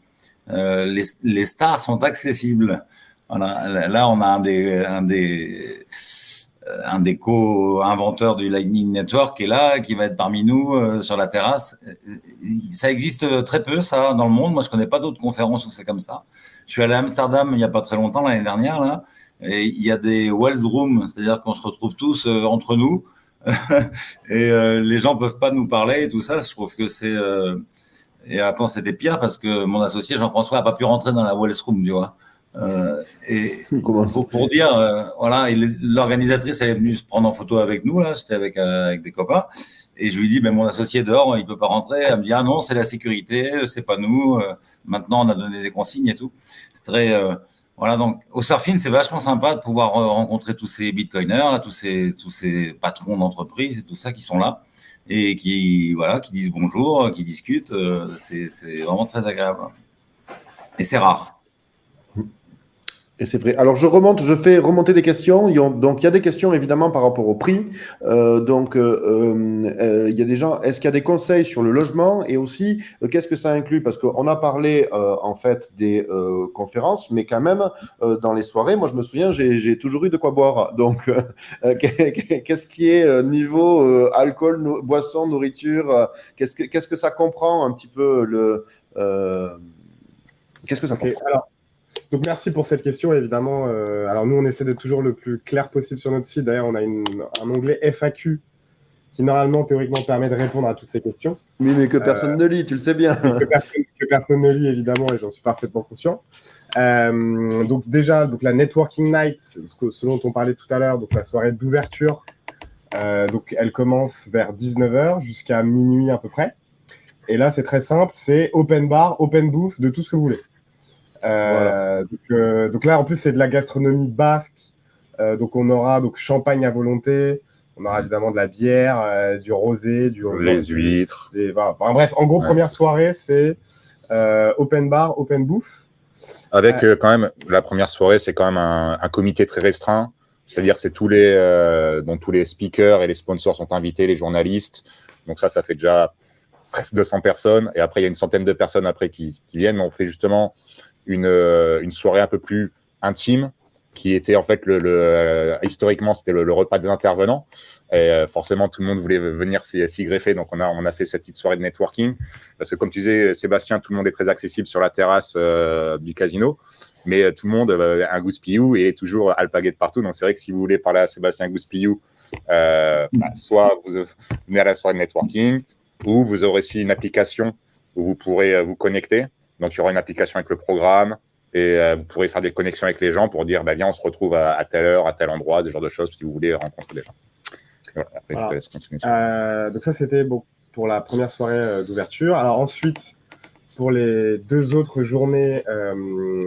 Les stars sont accessibles. Voilà. Là, on a un des co-inventeurs du Lightning Network qui est là, qui va être parmi nous sur la terrasse. Ça existe très peu, ça, dans le monde. Moi, je connais pas d'autres conférences où c'est comme ça. Je suis allé à Amsterdam il y a pas très longtemps, l'année dernière, là, et il y a des Wells Rooms, c'est-à-dire qu'on se retrouve tous entre nous, et les gens peuvent pas nous parler et tout ça. Je trouve que c'est... Et attends, c'était pire parce que mon associé Jean-François a pas pu rentrer dans la Wells Room, tu vois. Et pour dire, voilà, l'organisatrice, elle est venue se prendre en photo avec nous, là, j'étais avec des copains, et je lui dis, mon associé dehors, il peut pas rentrer. Elle me dit, ah non, c'est la sécurité, c'est pas nous, maintenant on a donné des consignes et tout. C'est très, voilà, donc au Surfing, c'est vachement sympa de pouvoir rencontrer tous ces bitcoiners, là, tous ces patrons d'entreprise et tout ça qui sont là et qui disent bonjour, qui discutent, c'est vraiment très agréable. Et c'est rare. Et c'est vrai. Alors, je fais remonter des questions. Donc, il y a des questions évidemment par rapport au prix. Il y a des gens, est-ce qu'il y a des conseils sur le logement et aussi qu'est-ce que ça inclut? Parce qu'on a parlé en fait des conférences, mais quand même dans les soirées, moi je me souviens, j'ai toujours eu de quoi boire. Donc, qu'est-ce qui est niveau alcool, boisson, nourriture? Qu'est-ce que ça comprend un petit peu qu'est-ce que ça comprend? Donc, merci pour cette question, évidemment. Alors, nous, on essaie d'être toujours le plus clair possible sur notre site. D'ailleurs, on a un onglet FAQ qui, normalement, théoriquement, permet de répondre à toutes ces questions. Oui, mais que personne ne lit, tu le sais bien. Que personne ne lit, évidemment, et j'en suis parfaitement conscient. Donc, déjà, la Networking Night, ce dont on parlait tout à l'heure, donc la soirée d'ouverture, donc elle commence vers 19h jusqu'à minuit à peu près. Et là, c'est très simple, c'est open bar, open bouffe, de tout ce que vous voulez. Voilà. Donc là, en plus, c'est de la gastronomie basque. Donc, on aura champagne à volonté. On aura évidemment de la bière, du rosé, les huîtres. Voilà. Enfin, bref, en gros, première soirée, c'est open bar, open bouffe. Avec quand même, la première soirée, c'est quand même un comité très restreint. C'est-à-dire c'est dont tous les speakers et les sponsors sont invités, les journalistes. Donc ça fait déjà presque 200 personnes. Et après, il y a une centaine de personnes après qui viennent. On fait justement une soirée un peu plus intime, qui était en fait historiquement c'était le repas des intervenants, et forcément tout le monde voulait venir s'y greffer, donc on a fait cette petite soirée de networking, parce que comme tu disais Sébastien, tout le monde est très accessible sur la terrasse du casino, mais tout le monde un Gouspillou et toujours alpagué de partout, donc c'est vrai que si vous voulez parler à Sébastien Gouspillou, soit vous venez à la soirée de networking, ou vous aurez aussi une application où vous pourrez vous connecter, donc il y aura une application avec le programme. Et vous pourrez faire des connexions avec les gens pour dire, viens, on se retrouve à telle heure, à tel endroit, ce genre de choses, si vous voulez rencontrer des gens. Voilà, après, je te laisse continuer. Donc ça, c'était pour la première soirée d'ouverture. Alors ensuite, pour les 2 autres journées,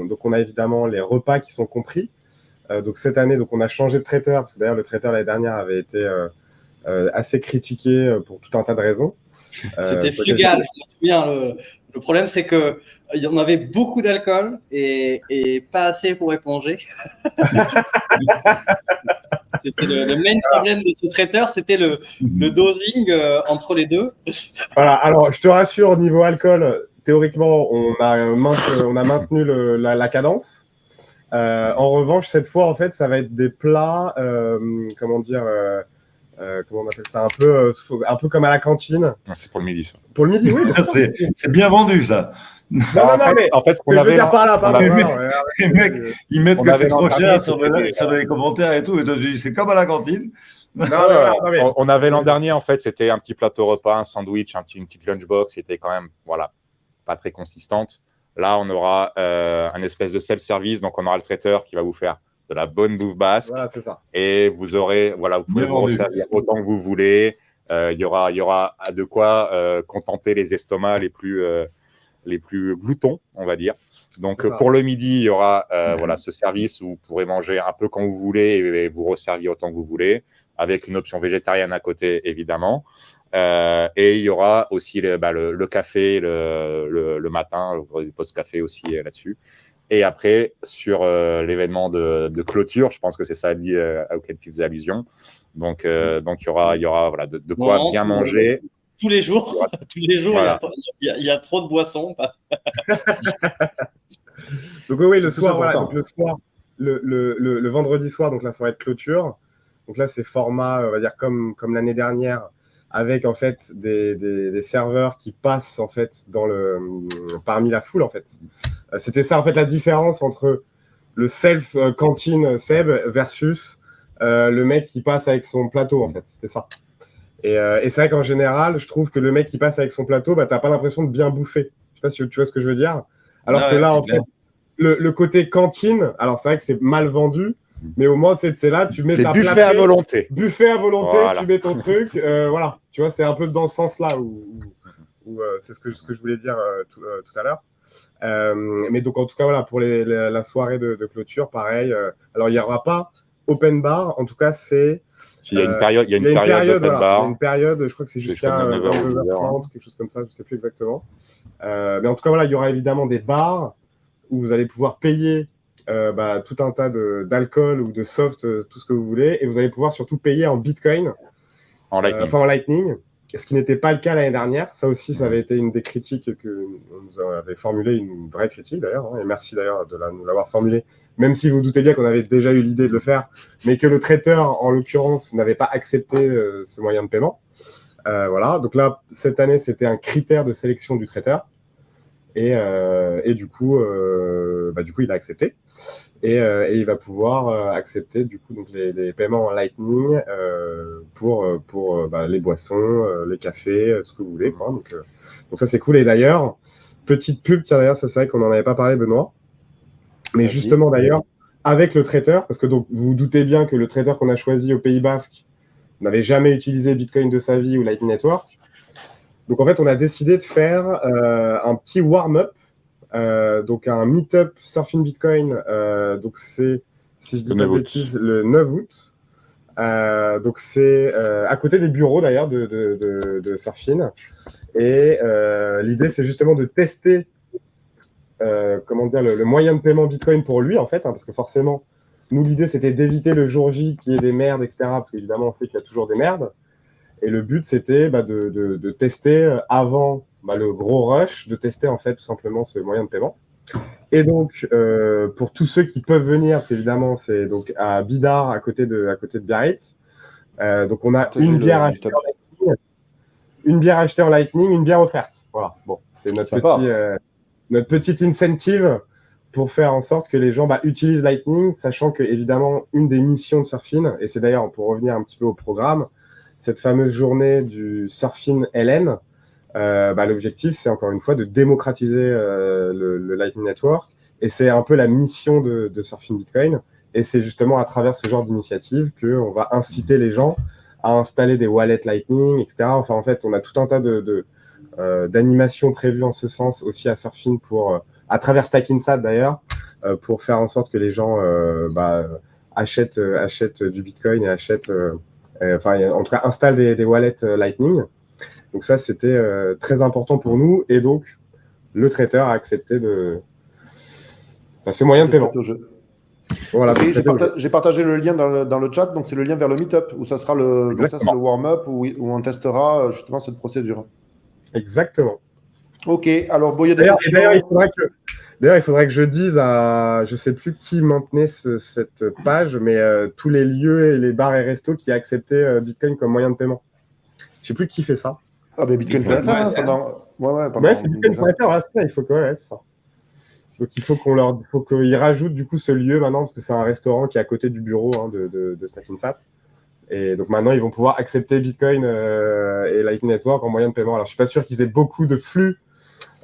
donc on a évidemment les repas qui sont compris. Donc cette année, donc on a changé de traiteur, parce que d'ailleurs, le traiteur l'année dernière avait été assez critiqué pour tout un tas de raisons. C'était frugal, je me souviens. Le problème, c'est qu'il y en avait beaucoup d'alcool et pas assez pour éponger. C'était le main problème de ce traiteur, c'était le dosing entre les deux. Voilà, alors je te rassure, au niveau alcool, théoriquement, on a maintenu la cadence. En revanche, cette fois, en fait, ça va être des plats, comment on appelle ça, un peu comme à la cantine. C'est pour le midi, ça. Pour le midi, oui. C'est bien vendu, ça. En fait, ce qu'on avait les mecs, ils mettent que c'est trop cher sur les commentaires et tout, et toi, tu dis, c'est comme à la cantine. On avait l'an dernier, en fait, c'était un petit plateau repas, un sandwich, une petite lunchbox qui était quand même, pas très consistante. Là, on aura un espèce de self-service, donc on aura le traiteur qui va vous faire de la bonne bouffe basque. Voilà, c'est ça. Et vous pouvez vous resservir autant que vous voulez. Il y aura de quoi contenter les estomacs les plus gloutons, on va dire. Donc, pour le midi, il y aura ce service où vous pourrez manger un peu quand vous voulez et vous resservir autant que vous voulez, avec une option végétarienne à côté, évidemment. Et il y aura aussi le café le matin, le post-café aussi là-dessus. Et après, sur l'événement de clôture, je pense que c'est ça auquel tu faisais allusion. Donc il y aura de quoi bien manger. Tous les jours, Voilà. il y a trop de boissons. Donc oui, le soir, le vendredi soir, donc la soirée de clôture. Donc là, c'est format, on va dire comme l'année dernière, avec en fait des serveurs qui passent en fait parmi la foule en fait. C'était ça en fait la différence entre le self cantine Seb versus le mec qui passe avec son plateau en fait. C'était ça. Et c'est vrai qu'en général, je trouve que le mec qui passe avec son plateau, t'as pas l'impression de bien bouffer. Je sais pas si tu vois ce que je veux dire. Alors que là, en fait, le côté cantine, alors c'est vrai que c'est mal vendu. Mais au moins, tu sais, là, tu mets ta buffet platée, à volonté. Buffet à volonté, voilà. Tu mets ton truc. Voilà, tu vois, c'est un peu dans ce sens-là où c'est ce que je voulais dire tout à l'heure. Mais donc, en tout cas, voilà, pour la soirée de clôture, pareil. Alors, il n'y aura pas open bar. En tout cas, c'est... Il y a une période, open bar. Il y a une période, je crois que c'est jusqu'à 22h30, quelque chose comme ça, je ne sais plus exactement. Mais en tout cas, voilà, il y aura évidemment des bars où vous allez pouvoir payer tout un tas d'alcool ou de soft, tout ce que vous voulez, et vous allez pouvoir surtout payer en Bitcoin, en Lightning, ce qui n'était pas le cas l'année dernière. Ça aussi, ça avait été une des critiques que nous avait formulé, une vraie critique d'ailleurs, et merci d'ailleurs de nous l'avoir formulé, même si vous doutez bien qu'on avait déjà eu l'idée de le faire, mais que le traiteur, en l'occurrence, n'avait pas accepté ce moyen de paiement. Voilà, donc là, cette année, c'était un critère de sélection du traiteur. Et du coup, il a accepté. Et il va pouvoir accepter du coup donc les paiements en Lightning pour les boissons, les cafés, ce que vous voulez, quoi. Donc ça c'est cool. Et d'ailleurs, petite pub, tiens d'ailleurs, ça c'est vrai qu'on n'en avait pas parlé, Benoît. Mais justement d'ailleurs, avec le traiteur, parce que donc vous vous doutez bien que le traiteur qu'on a choisi au Pays Basque n'avait jamais utilisé Bitcoin de sa vie ou Lightning Network. Donc, en fait, on a décidé de faire un petit warm-up, donc un meet-up Surfing Bitcoin. Donc, c'est, si je dis pas de bêtises, le 9 août. Donc, c'est à côté des bureaux, d'ailleurs, de Surfing. Et l'idée, c'est justement de tester le moyen de paiement Bitcoin pour lui, en fait, parce que forcément, Nous, l'idée, c'était d'éviter le jour J qu'il y ait des merdes, etc. Parce qu'évidemment, on sait qu'il y a toujours des merdes. Et le but, c'était de tester avant le gros rush, de tester en fait tout simplement ce moyen de paiement. Et donc, pour tous ceux qui peuvent venir, parce qu'évidemment, c'est donc à Bidart, à côté de Biarritz. Donc, on a une bière achetée en Lightning, une bière offerte. Voilà. Bon, c'est notre petite incentive pour faire en sorte que les gens utilisent Lightning, sachant que évidemment une des missions de Surfin, et c'est d'ailleurs pour revenir un petit peu au programme, cette fameuse journée du Surfin LN, l'objectif c'est encore une fois de démocratiser le Lightning Network, et c'est un peu la mission de Surfin Bitcoin, et c'est justement à travers ce genre d'initiative qu'on va inciter les gens à installer des wallets Lightning, etc. Enfin, en fait, on a tout un tas d'animations prévues en ce sens aussi à Surfin pour à travers Stackinsat d'ailleurs, pour faire en sorte que les gens achètent du Bitcoin et en tout cas installent des wallets Lightning. Donc ça, c'était très important pour nous, et donc le traiteur a accepté ce moyen de paiement. Voilà, okay, j'ai partagé le lien dans le chat, donc c'est le lien vers le meet-up où ça sera le warm-up où on testera justement cette procédure. Exactement. Ok, alors bon, il y a des questions. D'ailleurs, il faudrait que je dise à, je ne sais plus qui maintenait cette page, mais tous les lieux et les bars et restos qui acceptaient Bitcoin comme moyen de paiement. Je ne sais plus qui fait ça. Ah ben Bitcoin.fr pendant. Ouais, c'est Bitcoin.fr, voilà, c'est ça. Il faut c'est ça. Donc il faut qu'ils rajoutent du coup ce lieu maintenant, parce que c'est un restaurant qui est à côté du bureau de Stackinsat. Et donc maintenant, ils vont pouvoir accepter Bitcoin et Lightning Network en moyen de paiement. Alors je ne suis pas sûr qu'ils aient beaucoup de flux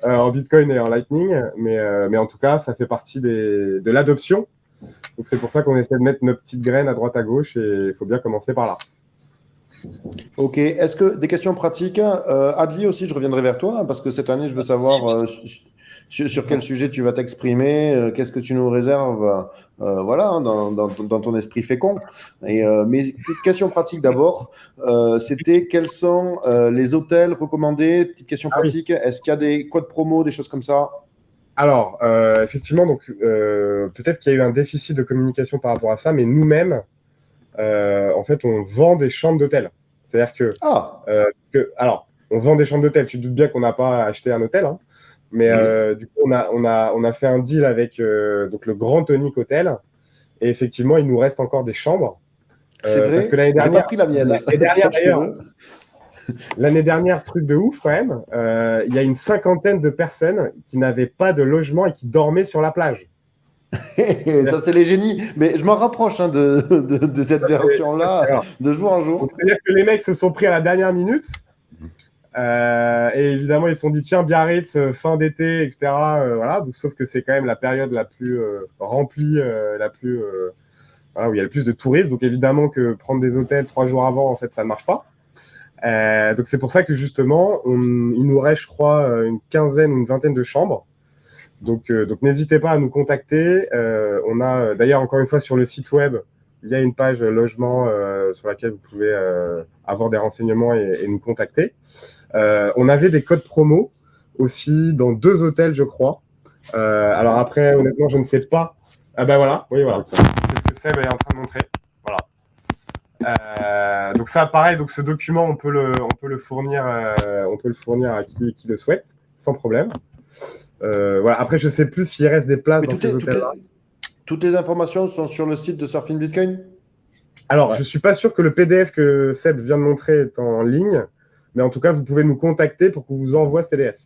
en Bitcoin et en Lightning, mais en tout cas, ça fait partie de l'adoption. Donc c'est pour ça qu'on essaie de mettre nos petites graines à droite à gauche, et il faut bien commencer par là. Ok, est-ce que des questions pratiques Adli aussi, je reviendrai vers toi, parce que cette année, je veux savoir sur quel sujet tu vas t'exprimer, qu'est-ce que tu nous réserves dans ton esprit fécond. Mais question pratique d'abord, c'était quels sont les hôtels recommandés? Petite question pratique, est-ce qu'il y a des codes promo, des choses comme ça? Alors, effectivement, donc peut-être qu'il y a eu un déficit de communication par rapport à ça, mais nous-mêmes, en fait, on vend des chambres d'hôtel. C'est-à-dire que, alors, on vend des chambres d'hôtel. Tu te doutes bien qu'on n'a pas acheté un hôtel, hein, mais du coup, on a fait un deal avec donc le Grand Tonic Hotel, et effectivement, il nous reste encore des chambres. C'est vrai. Parce que l'année dernière, j'ai pas pris la mienne. L'année dernière, truc de ouf quand même, il y a une 50aine de personnes qui n'avaient pas de logement et qui dormaient sur la plage. Ça, c'est les génies. Mais je m'en rapproche de cette version-là, de jour en jour. C'est-à-dire que les mecs se sont pris à la dernière minute. Et évidemment, ils se sont dit, tiens, Biarritz, fin d'été, etc. Voilà. Sauf que c'est quand même la période la plus remplie, où il y a le plus de touristes. Donc évidemment que prendre des hôtels 3 jours avant, en fait, ça ne marche pas. Donc c'est pour ça que justement, il nous reste, je crois, une quinzaine ou une vingtaine de chambres. Donc n'hésitez pas à nous contacter. On a d'ailleurs, encore une fois, sur le site web, il y a une page logement sur laquelle vous pouvez avoir des renseignements et nous contacter. On avait des codes promo aussi dans 2 hôtels, je crois. Alors après, honnêtement, je ne sais pas. Ah ben voilà, oui, voilà. C'est ce que Seb est en train de montrer. Voilà. Donc ça, pareil, donc ce document, on peut le fournir à qui le souhaite, sans problème. Voilà. Après, je ne sais plus s'il reste des places dans ces hôtels-là. Toutes les informations sont sur le site de Surfin Bitcoin? Alors, je ne suis pas sûr que le PDF que Seb vient de montrer est en ligne, mais en tout cas, vous pouvez nous contacter pour qu'on vous envoie ce PDF.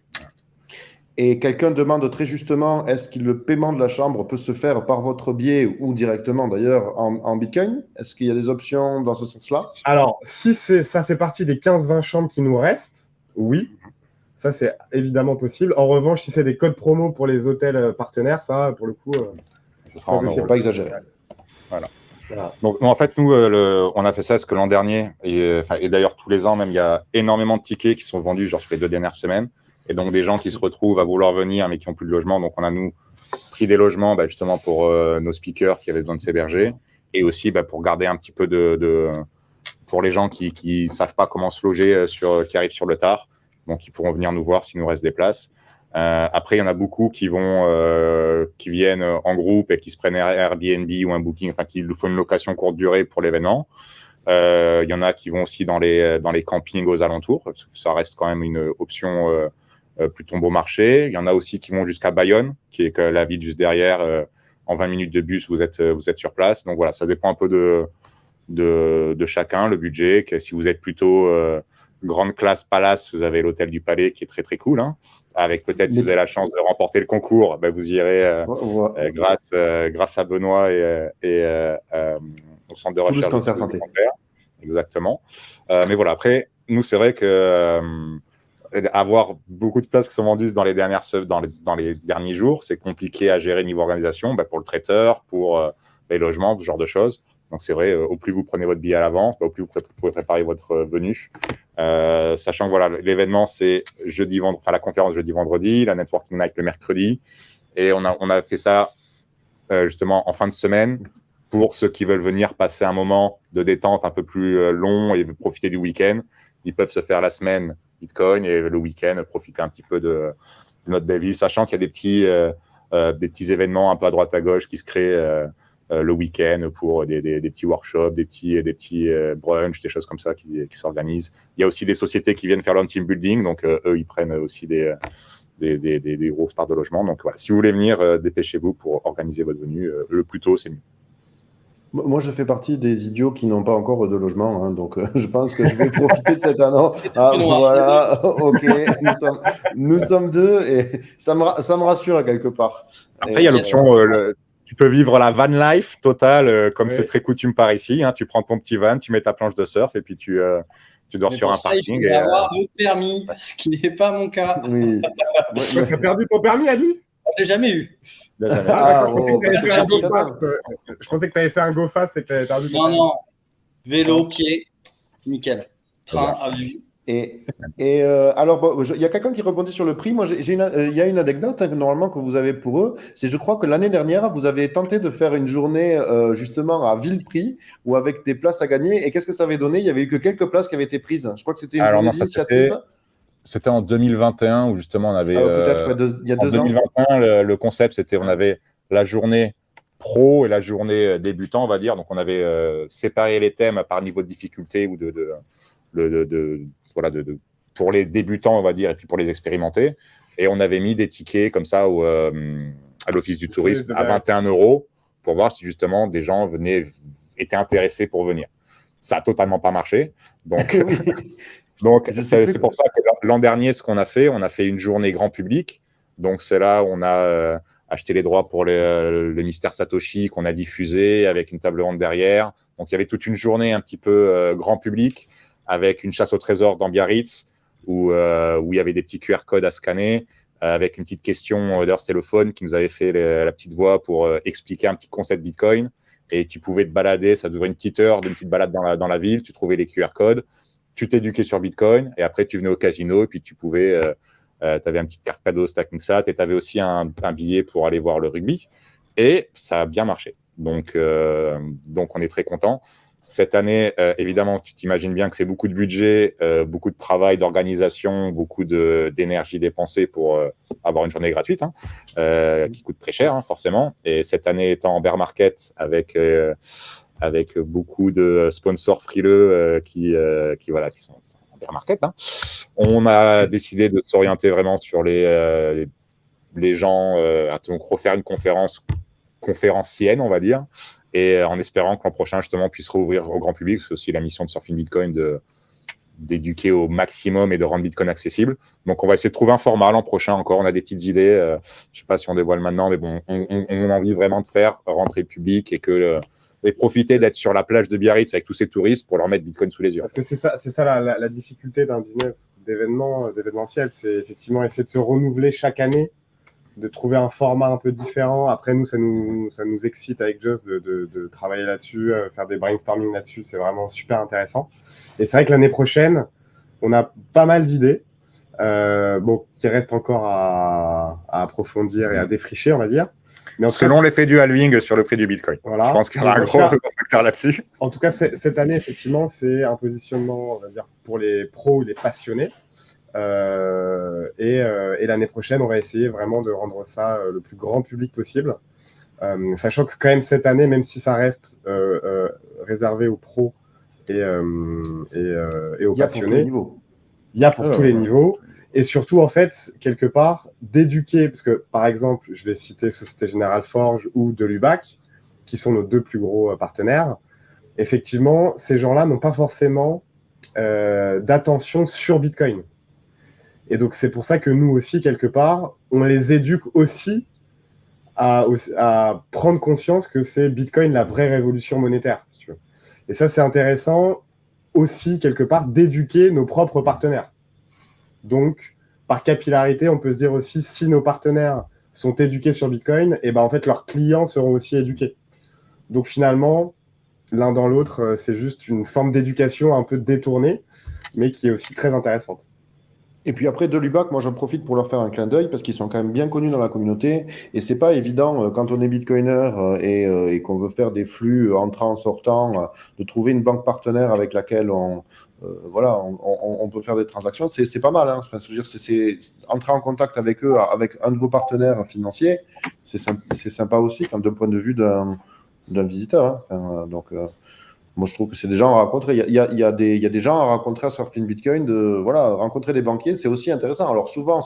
Et quelqu'un demande très justement, est-ce que le paiement de la chambre peut se faire par votre biais ou directement d'ailleurs en Bitcoin? Est-ce qu'il y a des options dans ce sens-là? Alors, si ça fait partie des 15-20 chambres qui nous restent, oui. Ça, c'est évidemment possible. En revanche, si c'est des codes promo pour les hôtels partenaires, ça, pour le coup, ce sera en pas exagéré. Voilà. Donc, en fait, nous, on a fait ça parce que l'an dernier, et d'ailleurs tous les ans, même, il y a énormément de tickets qui sont vendus genre sur les 2 dernières semaines. Et donc, des gens qui se retrouvent à vouloir venir, mais qui n'ont plus de logement. Donc, on a, nous, pris des logements justement pour nos speakers qui avaient besoin de s'héberger. Et aussi pour garder un petit peu pour les gens qui ne savent pas comment se loger, qui arrivent sur le tard. Donc, ils pourront venir nous voir s'il nous reste des places. Après, il y en a beaucoup qui viennent en groupe et qui se prennent Airbnb ou un Booking, enfin qui font une location courte durée pour l'événement. Il y en a qui vont aussi dans les campings aux alentours. Ça reste quand même une option plutôt bon marché. Il y en a aussi qui vont jusqu'à Bayonne, qui est la ville juste derrière. En 20 minutes de bus, vous êtes sur place. Donc voilà, ça dépend un peu de chacun, le budget. Si vous êtes plutôt grande classe palace, vous avez l'hôtel du Palais qui est très très cool. Avec peut-être, si vous avez la chance de remporter le concours, vous irez grâce à Benoît et au centre de recherche. Toulouse Cancer Santé. Exactement. Mais voilà, après, nous, c'est vrai que avoir beaucoup de places qui sont vendues dans les derniers jours, c'est compliqué à gérer niveau organisation, pour le traiteur, pour les logements, ce genre de choses. Donc, c'est vrai, au plus vous prenez votre billet à l'avance, au plus vous pouvez préparer votre venue. Sachant que voilà, l'événement, c'est la conférence jeudi-vendredi, la Networking Night le mercredi. Et on a fait ça justement en fin de semaine pour ceux qui veulent venir passer un moment de détente un peu plus long et profiter du week-end. Ils peuvent se faire la semaine Bitcoin et le week-end profiter un petit peu de notre belle ville, sachant qu'il y a des petits événements un peu à droite à gauche qui se créent le week-end pour des petits workshops, des petits brunchs, des choses comme ça qui s'organisent. Il y a aussi des sociétés qui viennent faire leur team building, donc eux, ils prennent aussi des grosses parts de logement. Donc voilà, si vous voulez venir, dépêchez-vous pour organiser votre venue. Le plus tôt, c'est mieux. Moi, je fais partie des idiots qui n'ont pas encore de logement, donc je pense que je vais profiter de cet an. Voilà, ok, nous sommes deux et ça me rassure quelque part. Après, il y a l'option, tu peux vivre la van life totale, comme c'est très coutume par ici. Tu prends ton petit van, tu mets ta planche de surf et puis tu dors sur un parking. Il faut avoir un permis, ce qui n'est pas mon cas. Oui. Tu as perdu ton permis, Ali? Je l'ai jamais eu. Je pensais que tu avais fait un go fast et que tu avais perdu ton permis. Non. Vélo, pied, nickel. Train, avion. Et alors, il y a quelqu'un qui rebondit sur le prix. Moi, il y a une anecdote normalement que vous avez pour eux. C'est, je crois que l'année dernière, vous avez tenté de faire une journée justement à vil prix ou avec des places à gagner. Et qu'est-ce que ça avait donné? Il y avait eu que quelques places qui avaient été prises. Je crois que c'était une journée d'initiative. C'était en 2021 où justement on avait. Peut-être il y a 2 ans. En 2021, le concept, c'était on avait la journée pro et la journée débutant, on va dire. Donc on avait séparé les thèmes par niveau de difficulté ou pour les débutants, on va dire, et puis pour les expérimentés. Et on avait mis des tickets comme ça à l'Office du tourisme à 21 € pour voir si justement des gens étaient intéressés pour venir. Ça n'a totalement pas marché. Donc, c'est pour ça que l'an dernier, ce qu'on a fait une journée grand public. Donc, c'est là où on a acheté les droits pour le mystère Satoshi qu'on a diffusé avec une table ronde derrière. Donc, il y avait toute une journée un petit peu grand public avec une chasse au trésor dans Biarritz où il y avait des petits QR codes à scanner avec une petite question. D'ailleurs, c'était le phone qui nous avait fait la petite voix pour expliquer un petit concept Bitcoin. Et tu pouvais te balader, ça durait une petite heure d'une petite balade dans la ville. Tu trouvais les QR codes. Tu t'éduquais sur Bitcoin et après tu venais au casino et puis tu pouvais, tu avais une petite carte cadeau Stacking Sat et tu avais aussi un billet pour aller voir le rugby et ça a bien marché. Donc on est très content. Cette année, évidemment, tu t'imagines bien que c'est beaucoup de budget, beaucoup de travail, d'organisation, beaucoup d'énergie dépensée pour avoir une journée gratuite qui coûte très cher forcément. Et cette année étant en bear market avec beaucoup de sponsors frileux qui sont en bear market. On a décidé de s'orienter vraiment sur les gens, donc refaire une conférencienne, on va dire, et en espérant que l'an prochain, justement, puisse rouvrir au grand public. C'est aussi la mission de Surfing Bitcoin d'éduquer au maximum et de rendre Bitcoin accessible. Donc, on va essayer de trouver un format l'an prochain encore. On a des petites idées. Je ne sais pas si on dévoile maintenant, mais bon, on a envie vraiment de faire rentrer le public et profiter d'être sur la plage de Biarritz avec tous ces touristes pour leur mettre Bitcoin sous les yeux. Parce que c'est ça la difficulté d'un business d'événementiel, c'est effectivement essayer de se renouveler chaque année, de trouver un format un peu différent. Après, nous, ça nous excite avec Just de travailler là-dessus, faire des brainstorming là-dessus, c'est vraiment super intéressant. Et c'est vrai que l'année prochaine, on a pas mal d'idées, qui restent encore à approfondir et à défricher, on va dire. Mais selon l'effet du halving sur le prix du Bitcoin. Voilà. Je pense qu'il y aura un gros facteur là-dessus. En tout cas, cette année, effectivement, c'est un positionnement, on va dire, pour les pros ou les passionnés. Et l'année prochaine, on va essayer vraiment de rendre ça le plus grand public possible. Sachant que quand même cette année, même si ça reste réservé aux pros et aux passionnés, il y a pour tous les niveaux. Et surtout, en fait, quelque part, d'éduquer, parce que par exemple, je vais citer Société Générale Forge ou Delubac, qui sont nos 2 plus gros partenaires. Effectivement, ces gens-là n'ont pas forcément d'attention sur Bitcoin. Et donc, c'est pour ça que nous aussi, quelque part, on les éduque aussi à prendre conscience que c'est Bitcoin la vraie révolution monétaire, si tu veux. Et ça, c'est intéressant aussi, quelque part, d'éduquer nos propres partenaires. Donc, par capillarité, on peut se dire aussi, si nos partenaires sont éduqués sur Bitcoin, et ben en fait, leurs clients seront aussi éduqués. Donc, finalement, l'un dans l'autre, c'est juste une forme d'éducation un peu détournée, mais qui est aussi très intéressante. Et puis après, Delubac, moi j'en profite pour leur faire un clin d'œil parce qu'ils sont quand même bien connus dans la communauté. Et c'est pas évident quand on est bitcoiner et qu'on veut faire des flux entrants-sortants, de trouver une banque partenaire avec laquelle on peut faire des transactions. C'est pas mal. Hein. Enfin, je veux dire, c'est entrer en contact avec eux, avec un de vos partenaires financiers, c'est sympa aussi d'un point de vue d'un visiteur. Hein. Enfin, donc, moi, je trouve que c'est des gens à rencontrer. Il y a des gens à rencontrer à Surfing Bitcoin. Rencontrer des banquiers, c'est aussi intéressant. Alors, souvent,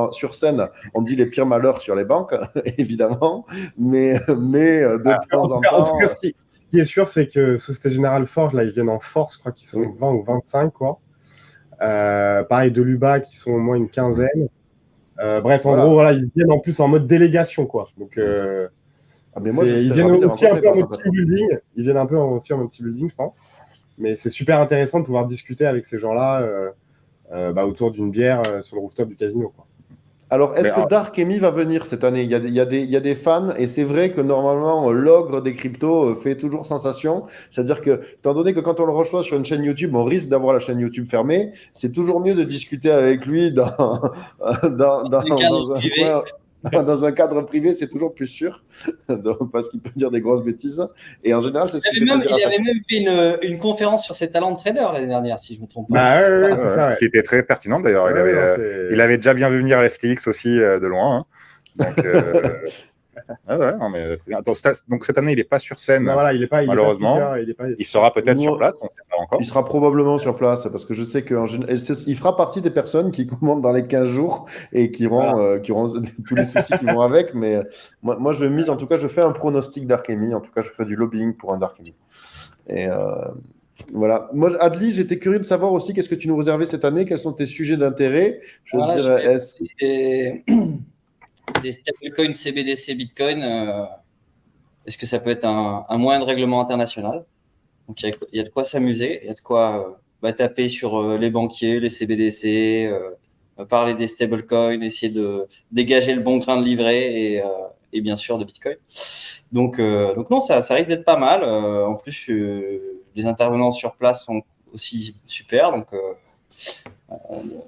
sur scène, on dit les pires malheurs sur les banques, évidemment. Mais de temps en temps. En tout cas, ce qui est sûr, c'est que Société Générale Forge, là, ils viennent en force. Je crois qu'ils sont 20 ou 25, quoi. Pareil, Delubac, qui sont au moins une quinzaine. Bref, en gros, voilà, ils viennent en plus en mode délégation, quoi. Donc, mais moi, ils viennent aussi un peu en mode team building. Ils viennent un peu aussi en mode team building, je pense. Mais c'est super intéressant de pouvoir discuter avec ces gens-là autour d'une bière sur le rooftop du casino, quoi. Alors, est-ce que Dark Emi va venir cette année? Il y a des fans, et c'est vrai que normalement, l'ogre des cryptos fait toujours sensation. C'est-à-dire que, étant donné que quand on le reçoit sur une chaîne YouTube, on risque d'avoir la chaîne YouTube fermée, c'est toujours mieux de discuter avec lui dans un cadre privé, c'est toujours plus sûr, donc, parce qu'il peut dire des grosses bêtises. Et en général, c'est ce qu'il fait. Il avait même fait une conférence sur ses talents de trader l'année dernière, si je ne me trompe pas. C'est ça, qui était très pertinente d'ailleurs. Il avait déjà bien vu venir FTX aussi de loin. Hein. Donc, non, mais, attends, donc cette année, il n'est pas sur scène. Non, voilà, malheureusement. Il sera peut-être sur place, on ne sait pas encore. Il sera probablement sur place parce que je sais qu'il fera partie des personnes qui commandent dans les 15 jours et qui auront tous les soucis qui vont avec. Mais moi, en tout cas, je fais un pronostic d'Arkemi. En tout cas, je ferai du lobbying pour un Darkemi. Et voilà. Moi, Adli, j'étais curieux de savoir aussi qu'est-ce que tu nous réservais cette année, quels sont tes sujets d'intérêt. Des stablecoins CBDC Bitcoin, est-ce que ça peut être un moyen de règlement international? Donc, il y a de quoi s'amuser, il y a de quoi taper sur les banquiers, les CBDC, parler des stablecoins, essayer de dégager le bon grain de livret et bien sûr de Bitcoin. Donc non, ça risque d'être pas mal. En plus, les intervenants sur place sont aussi super. Donc,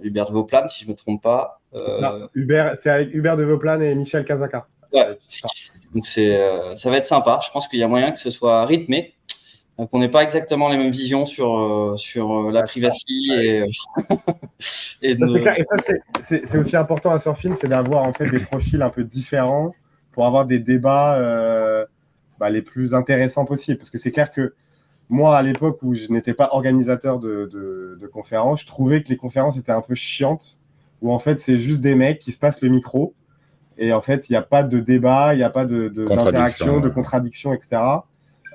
Hubert de Vauplane, si je ne me trompe pas. C'est avec Hubert de Vauplane et Michel Kazaka. Ouais. Donc, ça va être sympa. Je pense qu'il y a moyen que ce soit rythmé. Qu'on n'ait pas exactement les mêmes visions sur la privacy et ça, c'est aussi important à Surfin, c'est d'avoir en fait des profils un peu différents pour avoir des débats les plus intéressants possibles. Parce que c'est clair que moi, à l'époque où je n'étais pas organisateur de conférences, je trouvais que les conférences étaient un peu chiantes, où en fait c'est juste des mecs qui se passent le micro et en fait il n'y a pas de débat, il n'y a pas d'interaction, de contradiction, etc.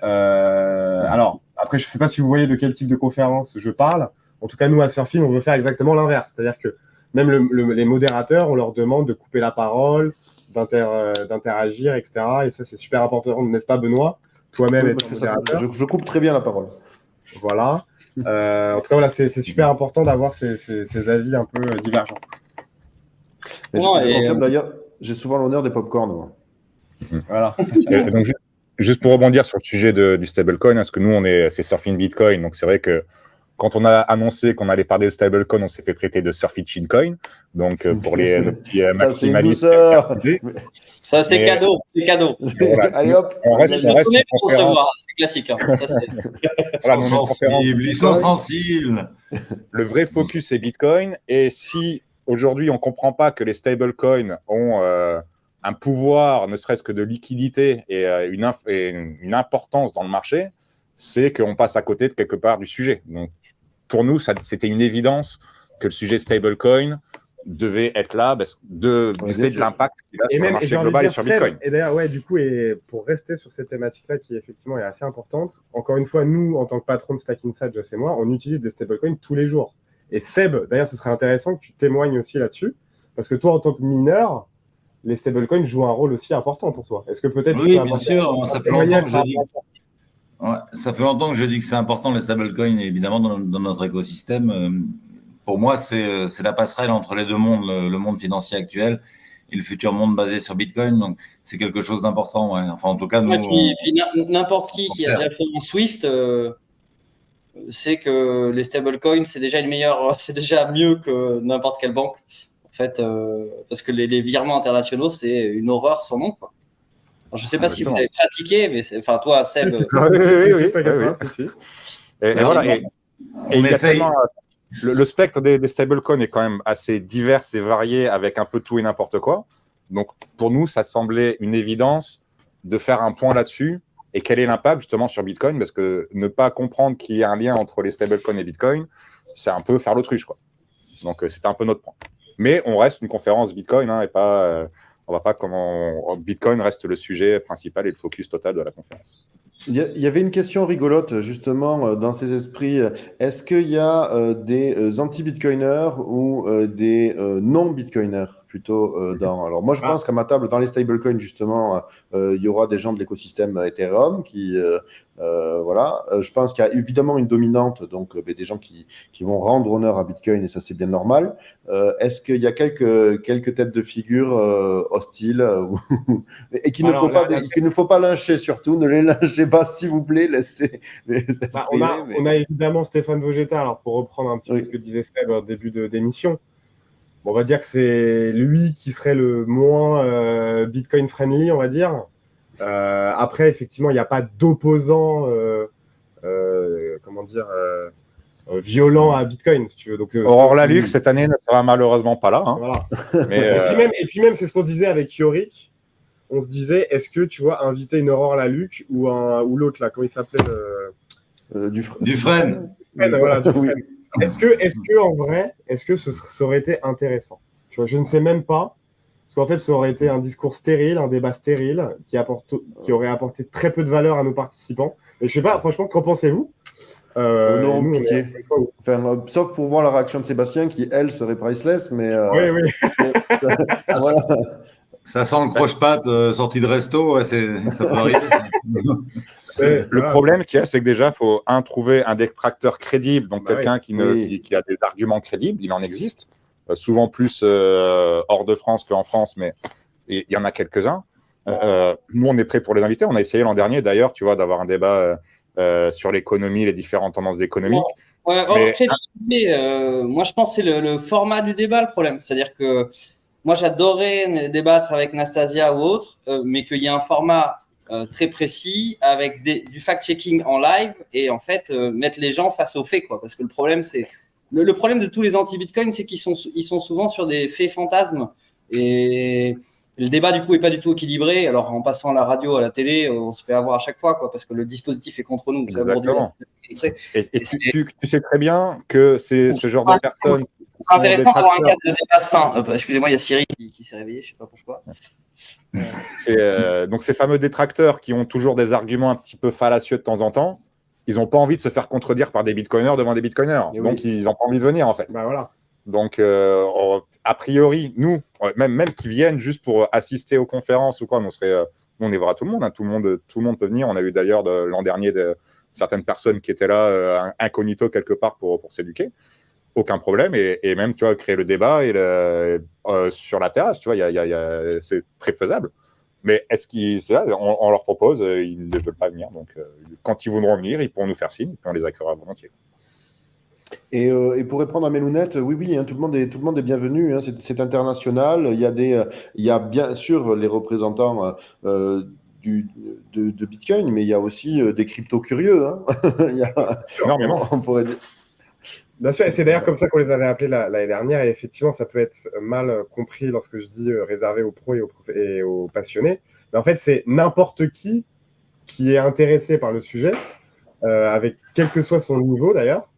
Alors, après, je ne sais pas si vous voyez de quel type de conférence je parle. En tout cas, nous, à Surfin, on veut faire exactement l'inverse. C'est-à-dire que même les modérateurs, on leur demande de couper la parole, d'interagir, etc. Et ça, c'est super important, n'est-ce pas, Benoît? Toi-même, je coupe très bien la parole. Voilà. En tout cas, voilà, c'est super important d'avoir ces avis un peu divergents. D'ailleurs, j'ai souvent l'honneur des pop-corns. Voilà. Donc, juste pour rebondir sur le sujet du stablecoin, parce que nous, c'est Surfing Bitcoin, donc c'est vrai que quand on a annoncé qu'on allait parler de stablecoin, on s'est fait traiter de surfit shitcoin. Donc, pour les petits maximalistes. Ça, c'est cadeau. C'est cadeau. Voilà. Allez hop. On reste Je connais pour conférence. recevoir. C'est classique. Hein. Ça, c'est... Voilà, Ils sont sensibles. Le vrai focus, c'est Bitcoin. Et si aujourd'hui, on ne comprend pas que les stablecoins ont un pouvoir, ne serait-ce que de liquidité et une importance dans le marché, c'est qu'on passe à côté de quelque part du sujet. Donc, pour nous, c'était une évidence que le sujet stablecoin devait être là du fait de l'impact qu'il a sur le marché global et sur Bitcoin. Et d'ailleurs, ouais, du coup, et pour rester sur cette thématique-là qui effectivement est assez importante, encore une fois, nous, en tant que patron de Stack Inside, Joss et moi, on utilise des stablecoins tous les jours. Et Seb, d'ailleurs, ce serait intéressant que tu témoignes aussi là-dessus, parce que toi, en tant que mineur, les stablecoins jouent un rôle aussi important pour toi. Est-ce que peut-être... Oui, bien sûr, ça fait longtemps que je dis... Ouais, ça fait longtemps que je dis que c'est important les stablecoins, évidemment, dans notre écosystème. Pour moi, c'est la passerelle entre les deux mondes, le monde financier actuel et le futur monde basé sur Bitcoin. Donc, c'est quelque chose d'important. Ouais. Enfin, en tout cas, nous. Puis n'importe qui a déjà fait un Swift sait que les stablecoins, c'est déjà mieux que n'importe quelle banque. En fait, parce que les virements internationaux, c'est une horreur sans nom, quoi. Alors, je ne sais pas si vous avez pratiqué, mais enfin, toi, Seb. Oui. Et voilà. Et il y a tellement. Le spectre des stablecoins est quand même assez divers et varié avec un peu tout et n'importe quoi. Donc, pour nous, ça semblait une évidence de faire un point là-dessus et quel est l'impact justement sur Bitcoin, parce que ne pas comprendre qu'il y a un lien entre les stablecoins et Bitcoin, c'est un peu faire l'autruche, quoi. Donc, c'était un peu notre point. Mais on reste une conférence Bitcoin et pas, on va pas comment Bitcoin reste le sujet principal et le focus total de la conférence. Il y avait une question rigolote justement dans ces esprits. Est-ce qu'il y a des anti-bitcoiners ou des non-bitcoiners plutôt Alors moi je pense qu'à ma table, dans les stablecoins justement, il y aura des gens de l'écosystème Ethereum qui voilà. Je pense qu'il y a évidemment une dominante, donc des gens qui vont rendre honneur à Bitcoin et ça c'est bien normal. Est-ce qu'il y a quelques têtes de figure hostiles et qu'il ne faut pas lyncher surtout, ne les lynchez pas s'il vous plaît, laissez on a évidemment Stéphane Vogetta, alors pour reprendre un petit peu ce que disait Seb au début d'émission. Bon, on va dire que c'est lui qui serait le moins Bitcoin friendly, on va dire. Après, effectivement, il n'y a pas d'opposant, violent à Bitcoin, si tu veux. Donc, Aurore Laluc, cette année, ne sera malheureusement pas là. Hein. Voilà. Mais, et puis même, c'est ce qu'on disait avec Yorick. On se disait, est-ce que tu vois inviter une Aurore Laluc ou l'autre là, comment il s'appelait Dufresne. Voilà, Dufresne. Est-ce que en vrai, ça aurait été intéressant? Tu vois, je ne sais même pas, parce qu'en fait, ça aurait été un discours stérile, un débat stérile, qui aurait apporté très peu de valeur à nos participants. Et je sais pas, franchement, qu'en pensez-vous? Non, piqué. Enfin, sauf pour voir la réaction de Sébastien, qui elle serait priceless, mais. Oui. Voilà. Ça sent le croche-patte sorti de resto, ça peut arriver. Le problème qu'il y a, c'est que déjà, il faut trouver un détracteur crédible, donc quelqu'un qui a des arguments crédibles, il en existe, souvent plus hors de France qu'en France, mais il y en a quelques-uns. Nous, on est prêts pour les inviter. On a essayé l'an dernier, d'ailleurs, tu vois, d'avoir un débat sur l'économie, les différentes tendances économiques. Moi, je pense que c'est le format du débat le problème. C'est-à-dire que moi, j'adorais débattre avec Nastasia ou autre, mais qu'il y ait un format très précis avec du fact-checking en live et en fait mettre les gens face aux faits, quoi. Parce que le problème, c'est le problème de tous les anti-Bitcoin, c'est qu'ils sont souvent sur des faits fantasmes et le débat du coup est pas du tout équilibré. Alors en passant à la radio, à la télé, on se fait avoir à chaque fois, quoi, parce que le dispositif est contre nous. Exactement. Et tu sais très bien que c'est ce genre de personnes. C'est intéressant d'avoir un cadre de débat sain. Excusez-moi, il y a Cyril qui s'est réveillé, je ne sais pas pourquoi. Donc ces fameux détracteurs qui ont toujours des arguments un petit peu fallacieux de temps en temps, ils n'ont pas envie de se faire contredire par des bitcoiners devant des bitcoiners. Donc ils n'ont pas envie de venir en fait. Bah, voilà. Donc a priori, nous, même qui viennent juste pour assister aux conférences ou quoi, on y verra tout le monde. Hein. Tout le monde peut venir. On a eu d'ailleurs l'an dernier certaines personnes qui étaient là incognito quelque part pour s'éduquer. Aucun problème, et même, tu vois, créer le débat sur la terrasse, tu vois, c'est très faisable. Mais on leur propose, ils ne veulent pas venir, donc quand ils voudront venir, ils pourront nous faire signe, et puis on les accueillera volontiers. Et pour répondre à mes lunettes, oui, oui, hein, tout le monde est bienvenu, hein, c'est international. Il y a bien sûr les représentants du, de Bitcoin, mais il y a aussi des cryptos curieux, hein. Il y a- Énormément. on pourrait dire. Bien sûr, et c'est d'ailleurs comme ça qu'on les avait appelés l'année dernière, et effectivement, ça peut être mal compris lorsque je dis réservé aux pros et aux passionnés. Mais en fait, c'est n'importe qui est intéressé par le sujet, avec quel que soit son niveau d'ailleurs,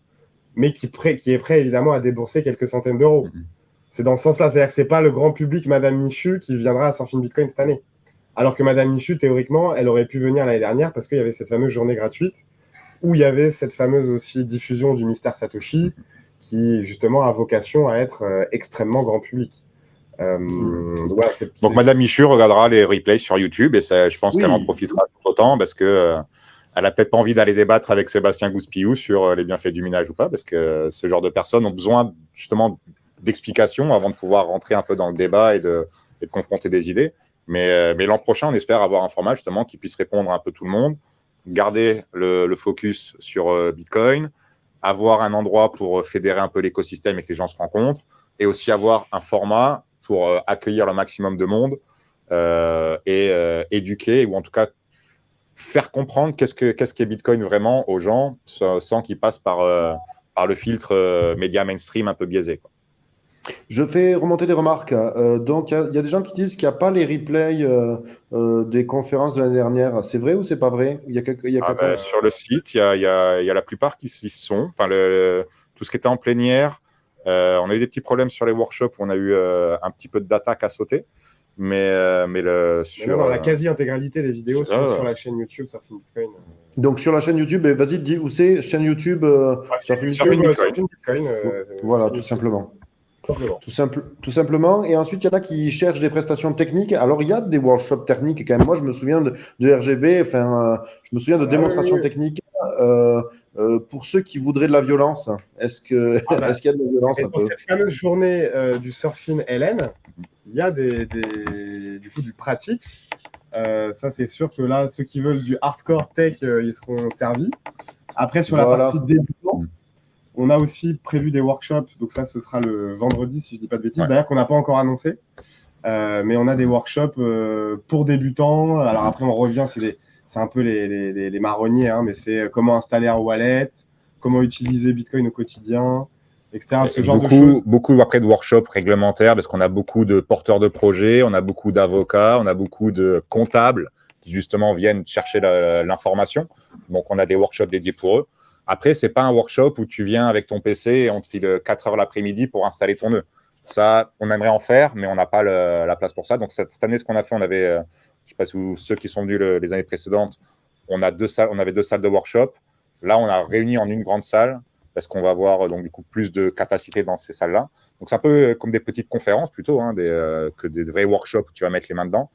mais qui est prêt évidemment à débourser quelques centaines d'euros. C'est dans ce sens-là, c'est-à-dire que c'est pas le grand public Madame Michu qui viendra à Surfing Bitcoin cette année. Alors que Madame Michu, théoriquement, elle aurait pu venir l'année dernière parce qu'il y avait cette fameuse journée gratuite où il y avait cette fameuse aussi diffusion du mystère Satoshi qui justement a vocation à être extrêmement grand public. Voilà, Donc Madame Michu regardera les replays sur YouTube et je pense Oui. qu'elle en profitera tout autant parce que elle a peut-être pas envie d'aller débattre avec Sébastien Gouspillou sur les bienfaits du minage ou pas, parce que ce genre de personnes ont besoin justement d'explications avant de pouvoir rentrer un peu dans le débat et de confronter des idées. Mais l'an prochain, on espère avoir un format justement qui puisse répondre à un peu tout le monde, garder le focus sur Bitcoin, avoir un endroit pour fédérer un peu l'écosystème et que les gens se rencontrent, et aussi avoir un format pour accueillir le maximum de monde et éduquer, ou en tout cas faire comprendre qu'est-ce qu'est Bitcoin vraiment aux gens sans qu'ils passent par le filtre média mainstream un peu biaisé, quoi. Je fais remonter des remarques. Donc, il y a des gens qui disent qu'il n'y a pas les replays des conférences de l'année dernière. C'est vrai ou c'est pas vrai? Il y a quelqu'un Sur le site, il y a la plupart qui s'y sont. Enfin, tout ce qui était en plénière, on a eu des petits problèmes sur les workshops où on a eu un petit peu de data qui a sauté. Mais la quasi-intégralité des vidéos sont sur la chaîne YouTube Surfing Bitcoin. Donc sur la chaîne YouTube, vas-y, dis où c'est, chaîne YouTube Surfing Bitcoin. Voilà, tout simplement. Tout simplement. Et ensuite, il y en a qui cherchent des prestations techniques. Alors, il y a des workshops techniques quand même. Moi, je me souviens de RGB, je me souviens de démonstrations techniques pour ceux qui voudraient de la violence. Est-ce qu'il y a de la violence un peu? Pour cette fameuse journée du Surfing LN, il y a du pratique. Ça, c'est sûr que là, ceux qui veulent du hardcore tech, ils seront servis. Après, sur la partie débutant, on a aussi prévu des workshops. Donc ça, ce sera le vendredi, si je ne dis pas de bêtises. Ouais. D'ailleurs, qu'on n'a pas encore annoncé. Mais on a des workshops pour débutants. Alors après, on revient, c'est un peu les marronniers, hein, mais c'est comment installer un wallet, comment utiliser Bitcoin au quotidien, etc. Ce genre de choses. Beaucoup après de workshops réglementaires, parce qu'on a beaucoup de porteurs de projets, on a beaucoup d'avocats, on a beaucoup de comptables qui justement viennent chercher l'information. Donc, on a des workshops dédiés pour eux. Après, ce n'est pas un workshop où tu viens avec ton PC et on te file 4 heures l'après-midi pour installer ton nœud. Ça, on aimerait en faire, mais on n'a pas la place pour ça. Donc, cette année, ce qu'on a fait, on avait, je ne sais pas si ceux qui sont venus les années précédentes, on avait 2 salles de workshop. Là, on a réuni en une grande salle parce qu'on va avoir donc, du coup, plus de capacité dans ces salles-là. Donc, c'est un peu comme des petites conférences plutôt, hein, que des vrais workshops où tu vas mettre les mains dedans.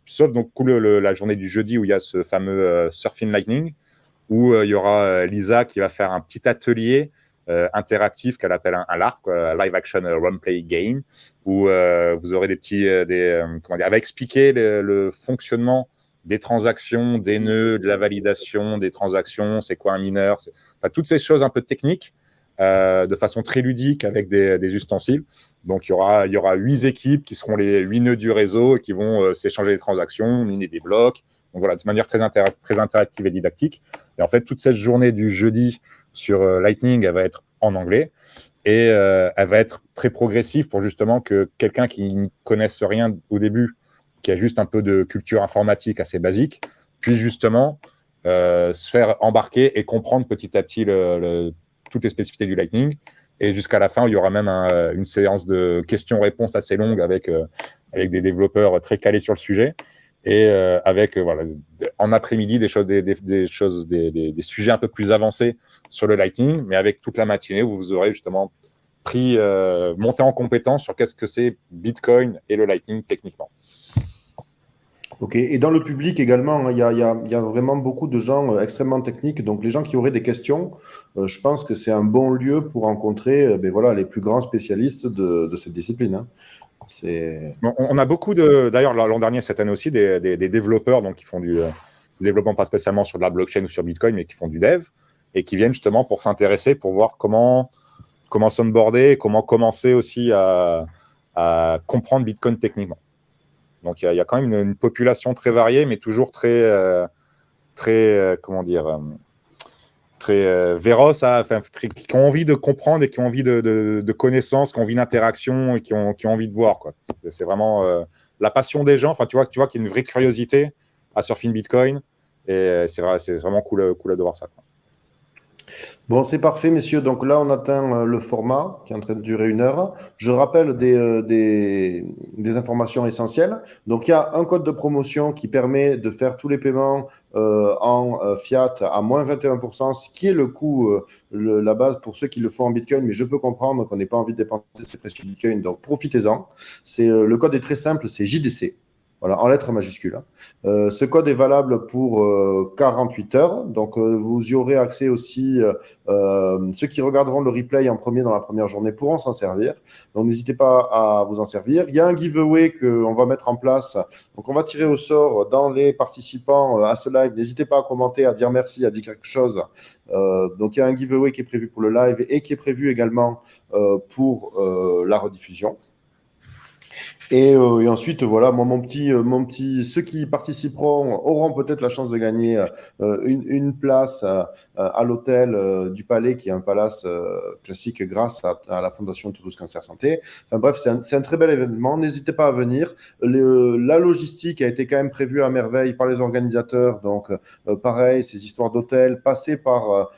Sauf donc, la journée du jeudi où il y a ce fameux Surfing Lightning, où il y aura Lisa qui va faire un petit atelier interactif qu'elle appelle un LARP, Live Action Roleplay Game, où vous aurez des petits, comment dire, elle va expliquer le fonctionnement des transactions, des nœuds, de la validation des transactions, c'est quoi un mineur, enfin, toutes ces choses un peu techniques, de façon très ludique avec des ustensiles. Donc, il y aura 8 équipes qui seront les 8 nœuds du réseau et qui vont s'échanger des transactions, miner des blocs. Donc voilà, de manière très interactive et didactique. Et en fait, toute cette journée du jeudi sur Lightning, elle va être en anglais et elle va être très progressive pour justement que quelqu'un qui ne connaisse rien au début, qui a juste un peu de culture informatique assez basique, puisse justement se faire embarquer et comprendre petit à petit toutes les spécificités du Lightning. Et jusqu'à la fin, il y aura même une séance de questions-réponses assez longue avec des développeurs très calés sur le sujet. Et avec voilà, en après-midi des sujets un peu plus avancés sur le Lightning, mais avec toute la matinée où vous aurez justement monté en compétence sur qu'est-ce que c'est Bitcoin et le Lightning techniquement. Ok, et dans le public également, il y a vraiment beaucoup de gens extrêmement techniques. Donc, les gens qui auraient des questions, je pense que c'est un bon lieu pour rencontrer voilà, les plus grands spécialistes de cette discipline, hein. On a beaucoup d'ailleurs l'an dernier, cette année aussi, des développeurs donc, qui font du développement pas spécialement sur de la blockchain ou sur Bitcoin, mais qui font du dev. et qui viennent justement pour s'intéresser, pour voir comment s'onboarder, comment commencer aussi à comprendre Bitcoin techniquement. Donc, il y a quand même une population très variée, mais toujours très comment dire, très véroce, qui ont envie de comprendre et qui ont envie de connaissances, qui ont envie d'interaction et qui ont envie de voir, quoi. C'est vraiment la passion des gens. Enfin, tu vois qu'il y a une vraie curiosité à Surfing Bitcoin et c'est vraiment cool de voir ça, quoi. Bon, c'est parfait, messieurs. Donc là, on atteint le format qui est en train de durer 1 heure. Je rappelle des informations essentielles. Donc, il y a un code de promotion qui permet de faire tous les paiements en fiat à moins 21%, ce qui est le coût, la base pour ceux qui le font en Bitcoin. Mais je peux comprendre qu'on n'ait pas envie de dépenser ces précieux Bitcoin. Donc, profitez-en. Le code est très simple, c'est JDC. Voilà, en lettres majuscules. Ce code est valable pour 48 heures. Donc, vous y aurez accès aussi. Ceux qui regarderont le replay en premier dans la première journée pourront s'en servir. Donc, n'hésitez pas à vous en servir. Il y a un giveaway qu'on va mettre en place. Donc, on va tirer au sort dans les participants à ce live. N'hésitez pas à commenter, à dire merci, à dire quelque chose. Donc, il y a un giveaway qui est prévu pour le live et qui est prévu également pour la rediffusion. Et ensuite, voilà, moi, ceux qui participeront auront peut-être la chance de gagner une place à l'hôtel du Palais, qui est un palace classique grâce à la Fondation Toulouse Cancer Santé. Enfin bref, c'est un très bel événement. N'hésitez pas à venir. La logistique a été quand même prévue à merveille par les organisateurs. Donc, pareil, ces histoires d'hôtels, passez par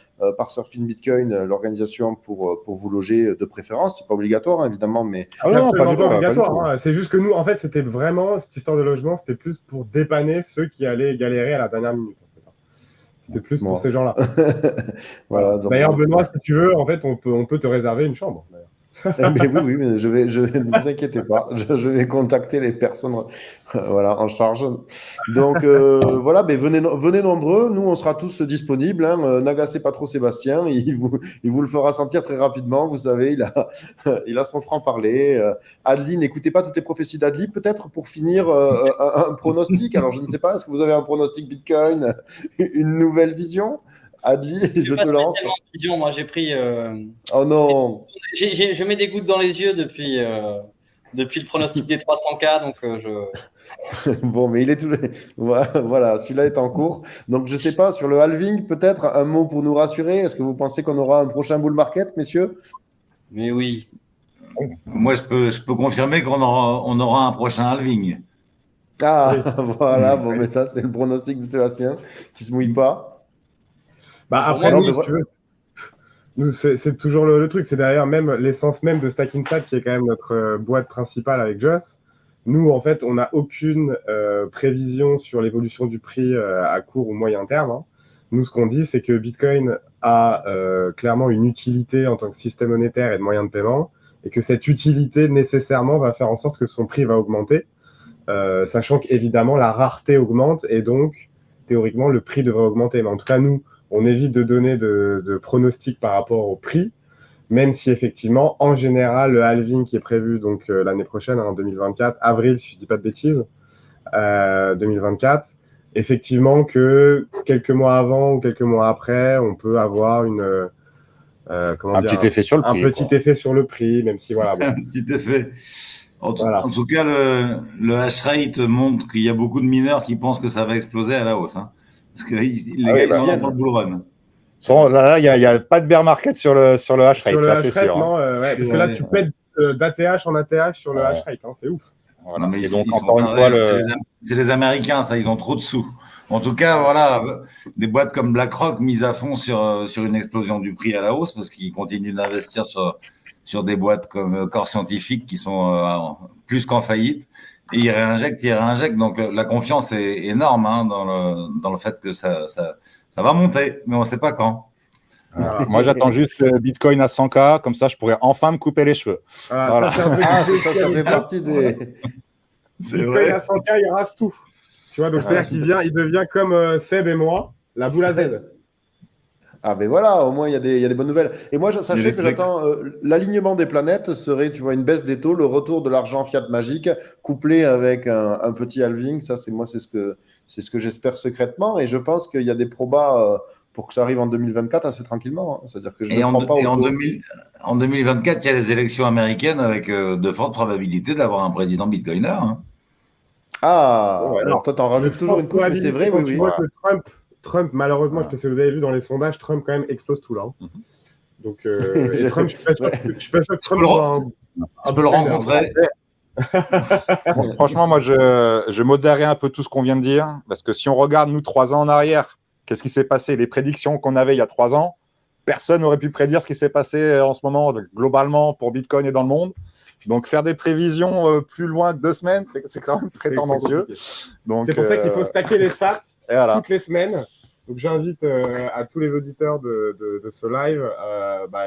Surfing Bitcoin, l'organisation pour vous loger de préférence. C'est pas obligatoire, hein, évidemment, mais c'est absolument pas obligatoire. Hein. C'est juste que nous, en fait, c'était vraiment cette histoire de logement, c'était plus pour dépanner ceux qui allaient galérer à la dernière minute. En fait. C'était plus pour ces gens-là. Voilà, d'ailleurs, Benoît, si tu veux, en fait, on peut te réserver une chambre. Mais oui, mais ne vous inquiétez pas, je vais contacter les personnes voilà, en charge. Donc voilà, mais venez nombreux, nous on sera tous disponibles. Hein. N'agacez pas trop Sébastien, il vous le fera sentir très rapidement. Vous savez, il a son franc-parler. Adli, n'écoutez pas toutes les prophéties d'Adli. Peut-être pour finir un pronostic. Alors je ne sais pas, est-ce que vous avez un pronostic Bitcoin, une nouvelle vision? Adli, je te lance. Vision, moi j'ai pris. Oh non. Je mets des gouttes dans les yeux depuis le pronostic des 300K, donc Bon, mais il est tout. Voilà, celui-là est en cours. Donc, je ne sais pas, sur le halving, peut-être un mot pour nous rassurer. Est-ce que vous pensez qu'on aura un prochain bull market, messieurs? Mais oui. Moi, je peux confirmer qu'on aura un prochain halving. Ah, voilà, bon, mais ça, c'est le pronostic de Sébastien qui ne se mouille pas. Bah, après, nous, si tu veux, nous, c'est toujours le truc. C'est derrière même l'essence même de Stack Inside, qui est quand même notre boîte principale avec Joss. Nous, en fait, on n'a aucune prévision sur l'évolution du prix à court ou moyen terme. Hein. Nous, ce qu'on dit, c'est que Bitcoin a clairement une utilité en tant que système monétaire et de moyen de paiement, et que cette utilité, nécessairement, va faire en sorte que son prix va augmenter, sachant qu'évidemment, la rareté augmente, et donc, théoriquement, le prix devrait augmenter. Mais en tout cas, nous, on évite de donner de pronostics par rapport au prix, même si effectivement, en général, le halving qui est prévu donc l'année prochaine, en 2024, avril, si je ne dis pas de bêtises, 2024, effectivement que quelques mois avant ou quelques mois après, on peut avoir petit effet sur le prix. Un petit effet sur le prix, même si voilà. Bon. Un petit effet. En tout cas, le hash rate montre qu'il y a beaucoup de mineurs qui pensent que ça va exploser à la hausse. Hein. Parce que les gars, ils sont dans le bull run. Là, il n'y a pas de bear market sur le hash rate, ça c'est sûr. Non, ouais, parce que là, tu pètes d'ATH en ATH sur le hash rate, hein, c'est ouf. Voilà. Non, mais donc, encore une fois, c'est les Américains, ça, ils ont trop de sous. En tout cas, voilà, des boîtes comme BlackRock mises à fond sur une explosion du prix à la hausse parce qu'ils continuent d'investir sur des boîtes comme Core Scientifique qui sont plus qu'en faillite. Et ils réinjectent. Donc, la confiance est énorme hein, dans le fait que ça va monter, mais on ne sait pas quand. Moi, j'attends juste Bitcoin à 100K, comme ça, je pourrais enfin me couper les cheveux. Voilà. Ça fait partie des... Bitcoin à 100K, il rase tout. Tu vois, donc c'est-à-dire qu'il devient comme Seb et moi, la boule à Z. Ah ben voilà, au moins il y a des bonnes nouvelles. Et moi, sachez que j'attends l'alignement des planètes serait, tu vois, une baisse des taux, le retour de l'argent fiat magique, couplé avec un petit halving. Ça, c'est ce que j'espère secrètement. Et je pense qu'il y a des probas pour que ça arrive en 2024 assez tranquillement. Hein. C'est-à-dire que je ne Et, en, prends pas et auto... en 2024, il y a les élections américaines avec de fortes probabilités d'avoir un président bitcoiner. Hein. Ah, Ouais, alors toi, t'en rajoutes toujours une couche, mais c'est vrai, quand oui, tu oui. vois que Trump, malheureusement, je Voilà. sais pas si vous avez vu dans les sondages, Trump quand même explose tout là. Hein. Donc, Je- et Trump, je suis pas sûr que Trump peux le soit un Je peux le vrai rencontrer. Bon, franchement, moi, je modérerai un peu tout ce qu'on vient de dire, parce que si on regarde, nous, 3 ans en arrière, qu'est-ce qui s'est passé? Les prédictions qu'on avait il y a 3 ans, personne n'aurait pu prédire ce qui s'est passé en ce moment, globalement, pour Bitcoin et dans le monde. Donc, faire des prévisions plus loin que 2 semaines, c'est quand même très tendancieux. C'est pour ça qu'il faut stacker les sats voilà. toutes les semaines. Donc, j'invite à tous les auditeurs de ce live,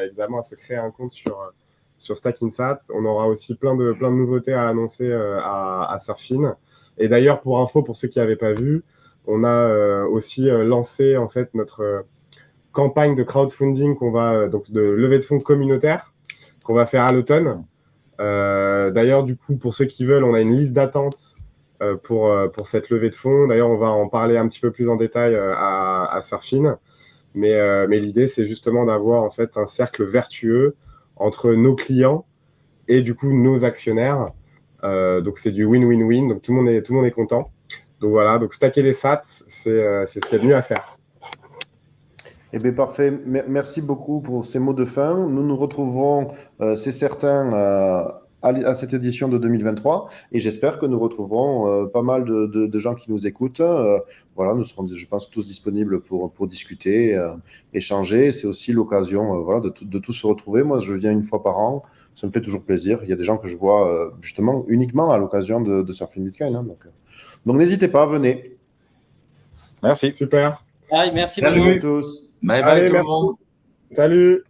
évidemment, à se créer un compte sur StackInsat. On aura aussi plein de nouveautés à annoncer à Surfin. Et d'ailleurs, pour info, pour ceux qui n'avaient pas vu, on a aussi lancé en fait notre campagne de crowdfunding donc de levée de fonds communautaire qu'on va faire à l'automne. D'ailleurs, du coup, pour ceux qui veulent, on a une liste d'attente pour cette levée de fonds. D'ailleurs, on va en parler un petit peu plus en détail à Surfin. Mais l'idée, c'est justement d'avoir en fait un cercle vertueux entre nos clients et du coup nos actionnaire. Donc c'est du win-win-win. Donc tout le monde est content. Donc voilà. Donc stacker les sats, c'est ce qu'il y a de mieux à faire. Eh bien, parfait. Merci beaucoup pour ces mots de fin. Nous nous retrouverons, c'est certain, à cette édition de 2023 et j'espère que nous retrouverons pas mal de gens qui nous écoutent. Voilà, nous serons, je pense, tous disponibles pour discuter, échanger. C'est aussi l'occasion voilà, de tous se retrouver. Moi, je viens une fois par an. Ça me fait toujours plaisir. Il y a des gens que je vois justement uniquement à l'occasion de Surfing Bitcoin. Hein, donc n'hésitez pas, venez. Merci. Super. Ah, merci Salut. beaucoup. Salut à tous. Bye bye Allez, tout le merci. monde. Salut.